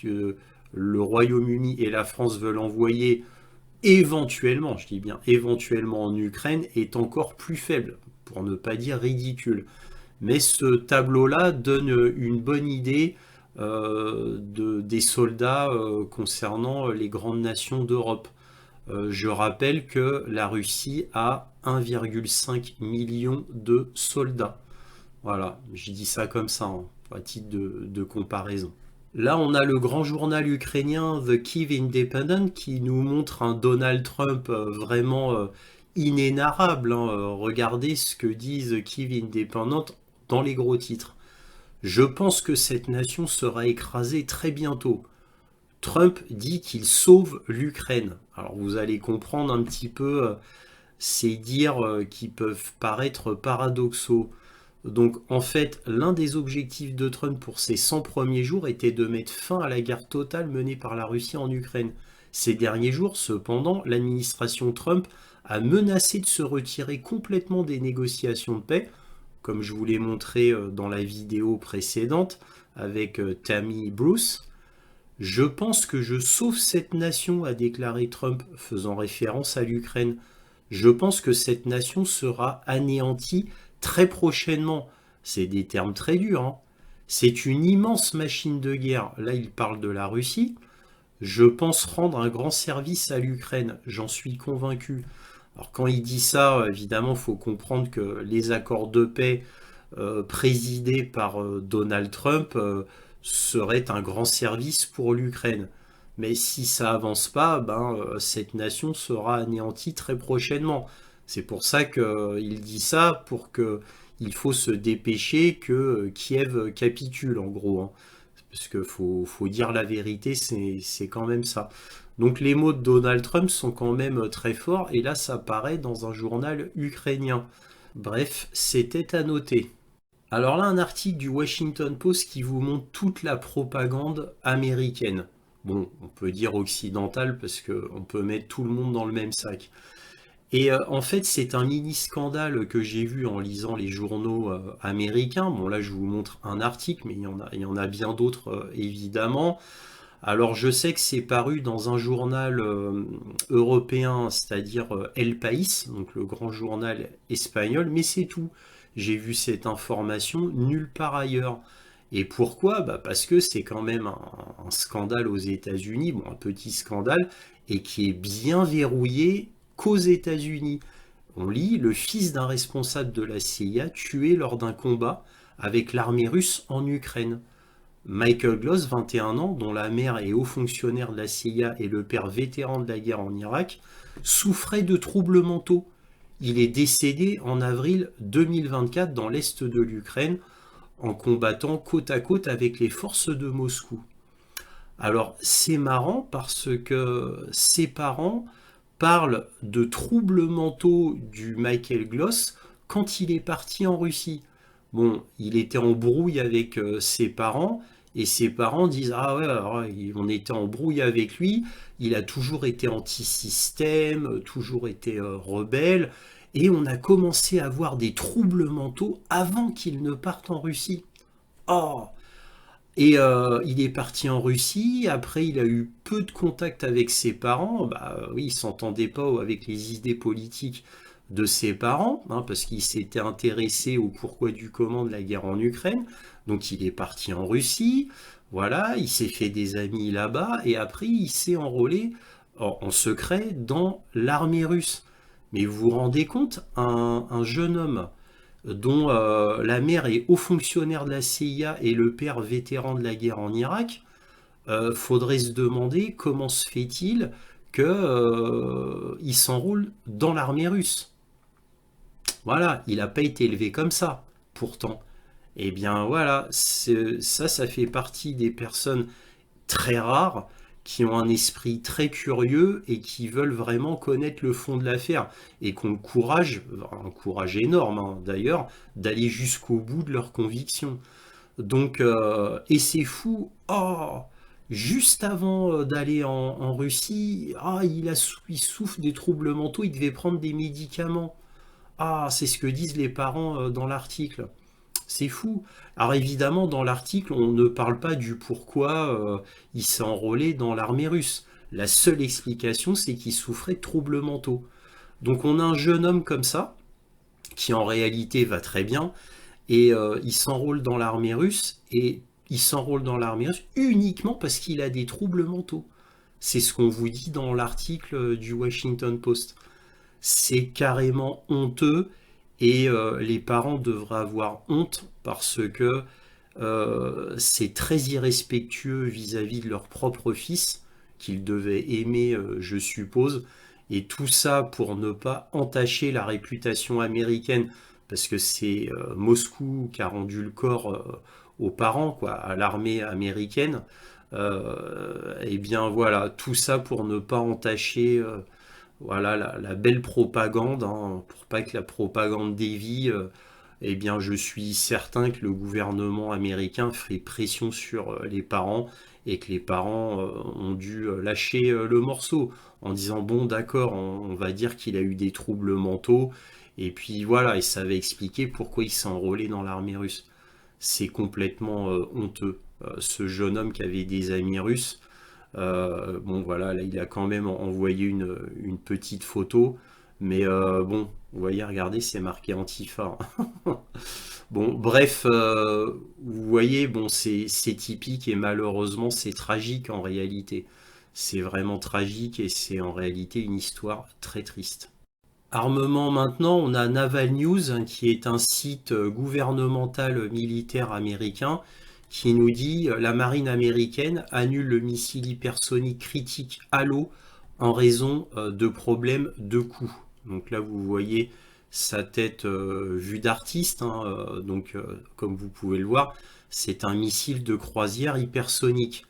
que le Royaume-Uni et la France veulent envoyer éventuellement, je dis bien éventuellement en Ukraine, est encore plus faible, pour ne pas dire ridicule. Mais ce tableau-là donne une bonne idée des soldats concernant les grandes nations d'Europe. Je rappelle que la Russie a 1,5 million de soldats. Voilà, j'ai dit ça comme ça, hein, à titre de comparaison. Là, on a le grand journal ukrainien The Kyiv Independent qui nous montre un Donald Trump vraiment inénarrable, hein. Regardez ce que dit The Kyiv Independent dans les gros titres. Je pense que cette nation sera écrasée très bientôt. Trump dit qu'il sauve l'Ukraine. Alors vous allez comprendre un petit peu ces dires qui peuvent paraître paradoxaux. Donc en fait, l'un des objectifs de Trump pour ses 100 premiers jours était de mettre fin à la guerre totale menée par la Russie en Ukraine. Ces derniers jours, cependant, l'administration Trump a menacé de se retirer complètement des négociations de paix, comme je vous l'ai montré dans la vidéo précédente avec Tammy Bruce. Je pense que je sauve cette nation, a déclaré Trump, faisant référence à l'Ukraine. Je pense que cette nation sera anéantie très prochainement. C'est des termes très durs, hein. C'est une immense machine de guerre. Là, il parle de la Russie. Je pense rendre un grand service à l'Ukraine. J'en suis convaincu. Alors, quand il dit ça, évidemment, il faut comprendre que les accords de paix présidés par Donald Trump serait un grand service pour l'Ukraine. Mais si ça avance pas, cette nation sera anéantie très prochainement. C'est pour ça qu'il dit ça, pour qu'il faut se dépêcher que Kiev capitule, en gros, hein. Parce qu'il faut dire la vérité, c'est quand même ça. Donc les mots de Donald Trump sont quand même très forts, et là ça paraît dans un journal ukrainien. Bref, c'était à noter. Alors là, un article du Washington Post qui vous montre toute la propagande américaine. Bon, on peut dire occidentale parce qu'on peut mettre tout le monde dans le même sac. Et en fait, c'est un mini-scandale que j'ai vu en lisant les journaux américains. Bon, là, je vous montre un article, mais il y en a bien d'autres, évidemment. Alors, je sais que c'est paru dans un journal européen, c'est-à-dire El País, donc le grand journal espagnol, mais c'est tout. J'ai vu cette information nulle part ailleurs. Et pourquoi? Parce que c'est quand même un scandale aux États-Unis, bon, un petit scandale, et qui est bien verrouillé qu'aux États-Unis. On lit le fils d'un responsable de la CIA tué lors d'un combat avec l'armée russe en Ukraine. Michael Gloss, 21 ans, dont la mère est haut fonctionnaire de la CIA et le père vétéran de la guerre en Irak, souffrait de troubles mentaux. Il est décédé en avril 2024 dans l'est de l'Ukraine en combattant côte à côte avec les forces de Moscou. Alors c'est marrant parce que ses parents parlent de troubles mentaux du Michael Gloss quand il est parti en Russie. Bon, il était en brouille avec ses parents, et ses parents disent « Ah ouais, alors, on était en brouille avec lui, il a toujours été anti-système, toujours été rebelle, et on a commencé à avoir des troubles mentaux avant qu'il ne parte en Russie. » Oh! Et il est parti en Russie, après il a eu peu de contact avec ses parents, oui, il ne s'entendait pas avec les idées politiques de ses parents, hein, parce qu'il s'était intéressé au pourquoi du comment de la guerre en Ukraine, donc il est parti en Russie, voilà, il s'est fait des amis là-bas, et après il s'est enrôlé en secret dans l'armée russe. Mais vous vous rendez compte, un jeune homme dont la mère est haut fonctionnaire de la CIA et le père vétéran de la guerre en Irak, faudrait se demander comment se fait-il qu'il s'enrôle dans l'armée russe. Voilà, il n'a pas été élevé comme ça, pourtant. Eh bien voilà, ça fait partie des personnes très rares qui ont un esprit très curieux et qui veulent vraiment connaître le fond de l'affaire et qui ont le courage, un courage énorme hein, d'ailleurs, d'aller jusqu'au bout de leurs convictions. Donc, et c'est fou, oh, juste avant d'aller en Russie, ah, il souffre des troubles mentaux, il devait prendre des médicaments. Ah, c'est ce que disent les parents dans l'article. C'est fou. Alors évidemment, dans l'article, on ne parle pas du pourquoi il s'est enrôlé dans l'armée russe. La seule explication, c'est qu'il souffrait de troubles mentaux. Donc on a un jeune homme comme ça, qui en réalité va très bien, et il s'enrôle dans l'armée russe, et il s'enrôle dans l'armée russe uniquement parce qu'il a des troubles mentaux. C'est ce qu'on vous dit dans l'article du Washington Post. C'est carrément honteux. Et les parents devraient avoir honte parce que c'est très irrespectueux vis-à-vis de leur propre fils, qu'ils devaient aimer, je suppose. Et tout ça pour ne pas entacher la réputation américaine, parce que c'est Moscou qui a rendu le corps aux parents, quoi, à l'armée américaine. Et bien voilà, tout ça pour ne pas entacher... voilà la belle propagande, hein, pour pas que la propagande dévie, eh bien je suis certain que le gouvernement américain ferait pression sur les parents et que les parents ont dû lâcher le morceau en disant bon d'accord, on va dire qu'il a eu des troubles mentaux et puis voilà, et ça va expliquer pourquoi il s'est enrôlé dans l'armée russe. C'est complètement honteux. Ce jeune homme qui avait des amis russes, bon voilà, là il a quand même envoyé une petite photo, mais bon, vous voyez, regardez, c'est marqué Antifa. Bon, bref, vous voyez, bon, c'est typique et malheureusement c'est tragique en réalité. C'est vraiment tragique et c'est en réalité une histoire très triste. Armement maintenant, on a Naval News, hein, qui est un site gouvernemental militaire américain qui nous dit la marine américaine annule le missile hypersonique critique Halo en raison de problèmes de coût. Donc là, vous voyez sa tête vue d'artiste, hein, donc comme vous pouvez le voir, c'est un missile de croisière hypersonique.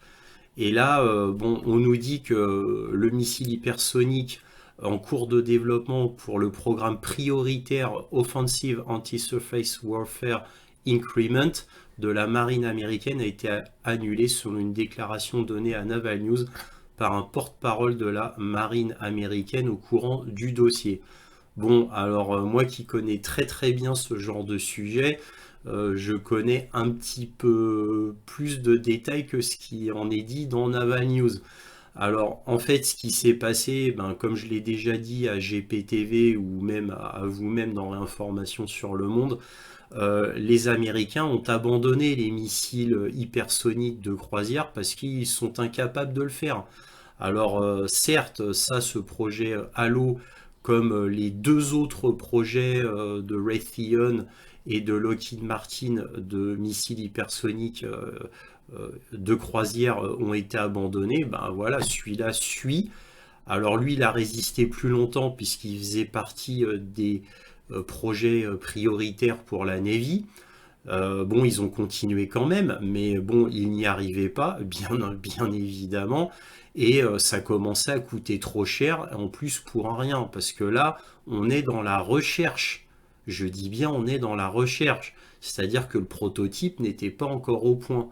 Et là, bon, on nous dit que le missile hypersonique en cours de développement pour le programme prioritaire Offensive Anti-Surface Warfare Increment de la marine américaine a été annulé selon une déclaration donnée à Naval News par un porte-parole de la marine américaine au courant du dossier. Bon, alors moi qui connais très très bien ce genre de sujet, je connais un petit peu plus de détails que ce qui en est dit dans Naval News. Alors en fait ce qui s'est passé, ben, comme je l'ai déjà dit à GPTV ou même à vous-même dans Réinformation sur le Monde, les Américains ont abandonné les missiles hypersoniques de croisière parce qu'ils sont incapables de le faire. Alors certes, ça, ce projet Halo, comme les deux autres projets de Raytheon et de Lockheed Martin de missiles hypersoniques de croisière ont été abandonnés, ben voilà, celui-là suit. Alors lui, il a résisté plus longtemps puisqu'il faisait partie des projets prioritaires pour la Navy. Bon, ils ont continué quand même, mais bon, ils n'y arrivaient pas, bien évidemment, et ça commençait à coûter trop cher, en plus pour un rien, parce que là, on est dans la recherche. Je dis bien, on est dans la recherche, c'est-à-dire que le prototype n'était pas encore au point.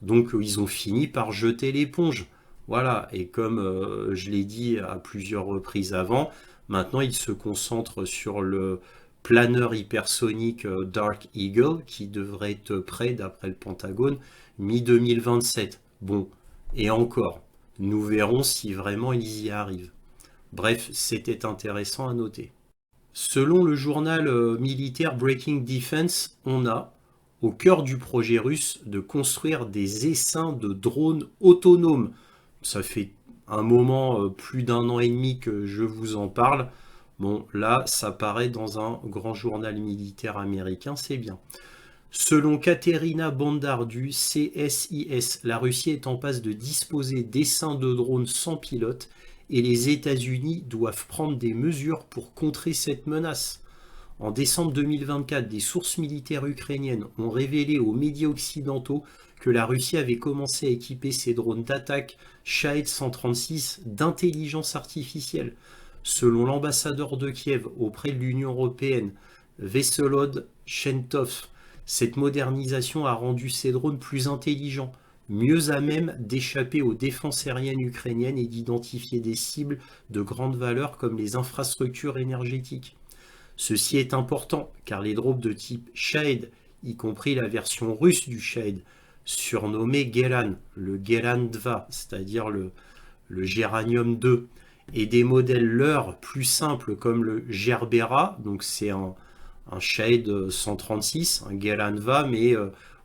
Donc, ils ont fini par jeter l'éponge. Voilà, et comme je l'ai dit à plusieurs reprises avant, maintenant, ils se concentrent sur le planeur hypersonique Dark Eagle qui devrait être prêt, d'après le Pentagone, mi-2027. Bon, et encore, nous verrons si vraiment ils y arrivent. Bref, c'était intéressant à noter. Selon le journal militaire Breaking Defense, on a, au cœur du projet russe, de construire des essaims de drones autonomes. Ça fait un moment, plus d'un an et demi que je vous en parle. Bon, là, ça paraît dans un grand journal militaire américain, c'est bien. Selon Katerina Bandar du CSIS, la Russie est en passe de disposer d'essaims de drones sans pilote et les États-Unis doivent prendre des mesures pour contrer cette menace. En décembre 2024, des sources militaires ukrainiennes ont révélé aux médias occidentaux que la Russie avait commencé à équiper ses drones d'attaque Shahed 136 d'intelligence artificielle. Selon l'ambassadeur de Kiev auprès de l'Union européenne, Vsevolod Chentov, cette modernisation a rendu ces drones plus intelligents, mieux à même d'échapper aux défenses aériennes ukrainiennes et d'identifier des cibles de grande valeur comme les infrastructures énergétiques. Ceci est important car les drones de type Shahed, y compris la version russe du Shahed, surnommé Gelan, le Gelan 2, c'est-à-dire le Géranium 2, et des modèles leur plus simples comme le Gerbera, donc c'est un Shahed 136, un Gelan 2, mais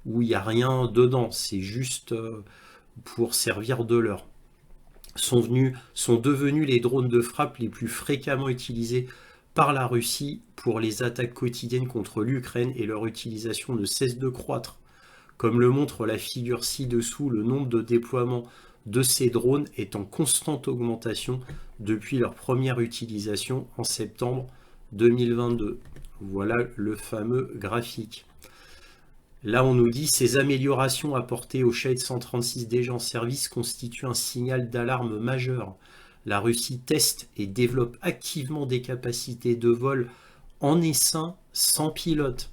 où il n'y a rien dedans, c'est juste pour servir de leurre, sont devenus les drones de frappe les plus fréquemment utilisés par la Russie pour les attaques quotidiennes contre l'Ukraine et leur utilisation ne cesse de croître. Comme le montre la figure ci-dessous, le nombre de déploiements de ces drones est en constante augmentation depuis leur première utilisation en septembre 2022. Voilà le fameux graphique. Là, on nous dit ces améliorations apportées au Shahed 136 déjà en service constituent un signal d'alarme majeur. La Russie teste et développe activement des capacités de vol en essaim sans pilote.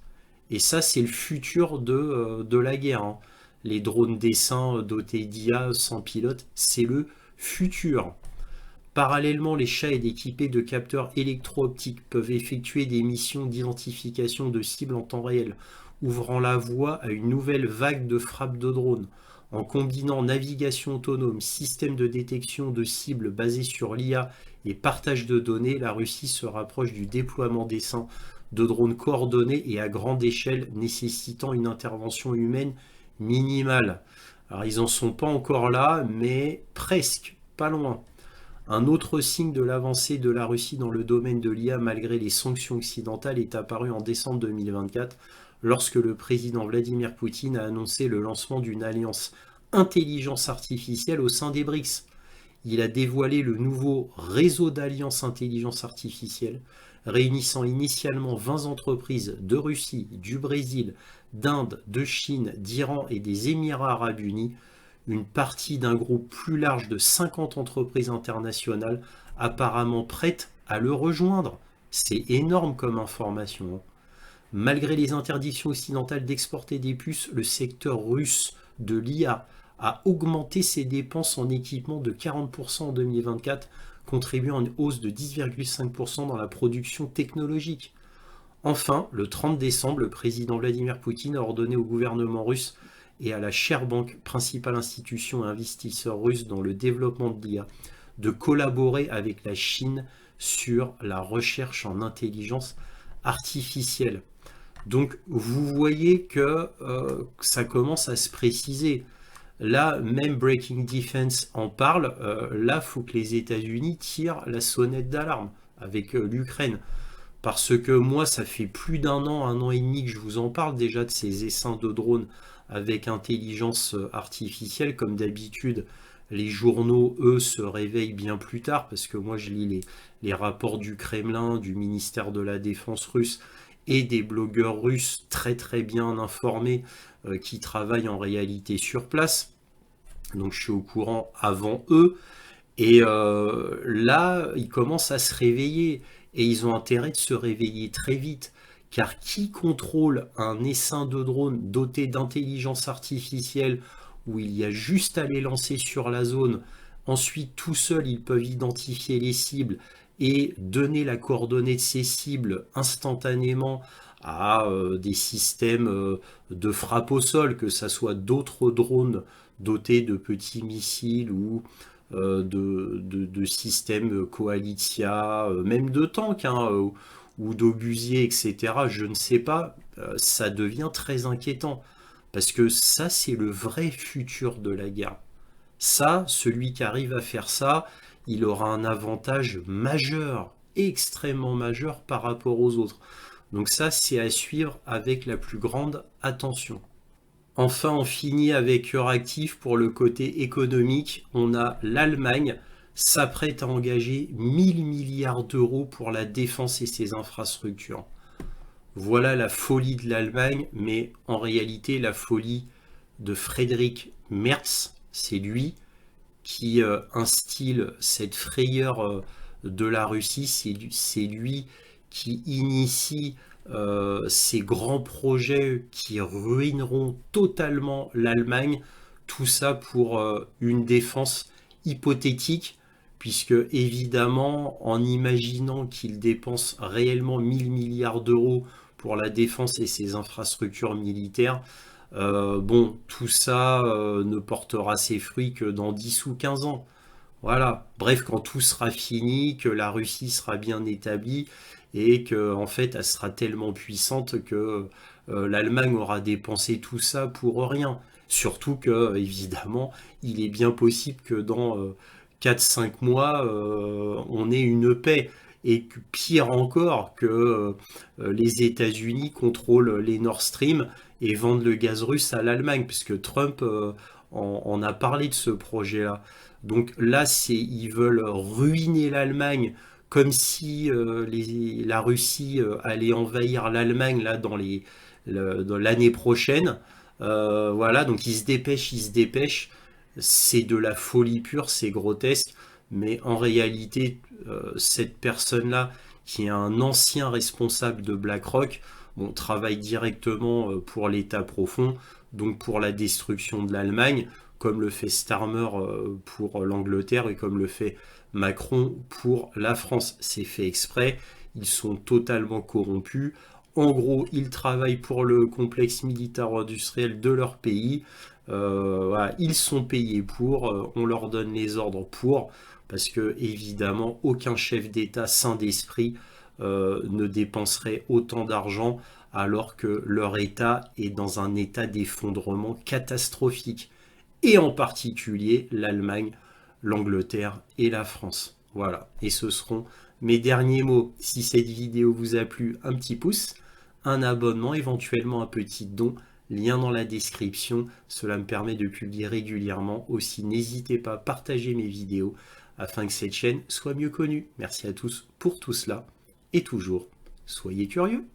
Et ça, c'est le futur de la guerre, hein. Les drones d'essaim dotés d'IA sans pilote, c'est le futur. Parallèlement, les Shahed équipés de capteurs électro-optiques peuvent effectuer des missions d'identification de cibles en temps réel, ouvrant la voie à une nouvelle vague de frappes de drones. En combinant navigation autonome, système de détection de cibles basé sur l'IA et partage de données, la Russie se rapproche du déploiement d'essaims de drones coordonnés et à grande échelle nécessitant une intervention humaine minimale. Alors ils n'en sont pas encore là, mais presque, pas loin. Un autre signe de l'avancée de la Russie dans le domaine de l'IA malgré les sanctions occidentales est apparu en décembre 2024 lorsque le président Vladimir Poutine a annoncé le lancement d'une alliance intelligence artificielle au sein des BRICS. Il a dévoilé le nouveau réseau d'alliances intelligence artificielle, réunissant initialement 20 entreprises de Russie, du Brésil, d'Inde, de Chine, d'Iran et des Émirats arabes unis, une partie d'un groupe plus large de 50 entreprises internationales apparemment prêtes à le rejoindre. C'est énorme comme information. Malgré les interdictions occidentales d'exporter des puces, le secteur russe de l'IA a augmenté ses dépenses en équipement de 40% en 2024, contribuant à une hausse de 10,5% dans la production technologique. Enfin, le 30 décembre, le président Vladimir Poutine a ordonné au gouvernement russe et à la Sberbank, principale institution et investisseur russe dans le développement de l'IA, de collaborer avec la Chine sur la recherche en intelligence artificielle. Donc vous voyez que ça commence à se préciser. Là, même Breaking Defense en parle. Là, il faut que les États-Unis tirent la sonnette d'alarme avec l'Ukraine. Parce que moi, ça fait plus d'un an et demi que je vous en parle déjà de ces essaims de drones avec intelligence artificielle. Comme d'habitude, les journaux, eux, se réveillent bien plus tard parce que moi, je lis les rapports du Kremlin, du ministère de la Défense russe et des blogueurs russes très très bien informés qui travaillent en réalité sur place. Donc je suis au courant avant eux. Et là, ils commencent à se réveiller. Et ils ont intérêt de se réveiller très vite. Car qui contrôle un essaim de drone doté d'intelligence artificielle où il y a juste à les lancer sur la zone. Ensuite, tout seul, ils peuvent identifier les cibles et donner la coordonnée de ces cibles instantanément à des systèmes de frappe au sol, que ce soit d'autres drones dotés de petits missiles ou de systèmes Koalitia, même de tanks, ou d'obusiers, etc. Je ne sais pas, ça devient très inquiétant. Parce que ça, c'est le vrai futur de la guerre. Ça, celui qui arrive à faire ça, il aura un avantage majeur, extrêmement majeur par rapport aux autres. Donc ça, c'est à suivre avec la plus grande attention. Enfin, on finit avec Euractiv pour le côté économique. On a l'Allemagne s'apprête à engager 1000 milliards d'euros pour la défense et ses infrastructures. Voilà la folie de l'Allemagne, mais en réalité la folie de Friedrich Merz, c'est lui qui instille cette frayeur de la Russie, c'est lui qui initie ces grands projets qui ruineront totalement l'Allemagne, tout ça pour une défense hypothétique, puisque évidemment, en imaginant qu'il dépense réellement 1000 milliards d'euros pour la défense et ses infrastructures militaires, bon, tout ça ne portera ses fruits que dans 10 ou 15 ans. Voilà. Bref, quand tout sera fini, que la Russie sera bien établie et que, en fait, elle sera tellement puissante que l'Allemagne aura dépensé tout ça pour rien. Surtout que, évidemment, il est bien possible que dans 4-5 mois, on ait une paix. Et que, pire encore, que les États-Unis contrôlent les Nord Stream et vendent le gaz russe à l'Allemagne, puisque Trump en a parlé de ce projet-là. Donc là, ils veulent ruiner l'Allemagne comme si la Russie allait envahir l'Allemagne là dans l'année prochaine. Voilà, donc ils se dépêchent. C'est de la folie pure, c'est grotesque. Mais en réalité, cette personne-là, qui est un ancien responsable de BlackRock, bon, travaille directement pour l'État profond, donc pour la destruction de l'Allemagne, comme le fait Starmer pour l'Angleterre et comme le fait Macron pour la France. C'est fait exprès, ils sont totalement corrompus. En gros, ils travaillent pour le complexe militaro-industriel de leur pays. Voilà, ils sont payés pour, on leur donne les ordres pour, parce que évidemment, aucun chef d'État sain d'esprit ne dépenserait autant d'argent alors que leur État est dans un état d'effondrement catastrophique. Et en particulier l'Allemagne, l'Angleterre et la France. Voilà, et ce seront mes derniers mots. Si cette vidéo vous a plu, un petit pouce, un abonnement, éventuellement un petit don, lien dans la description. Cela me permet de publier régulièrement. Aussi, n'hésitez pas à partager mes vidéos afin que cette chaîne soit mieux connue. Merci à tous pour tout cela et toujours, soyez curieux.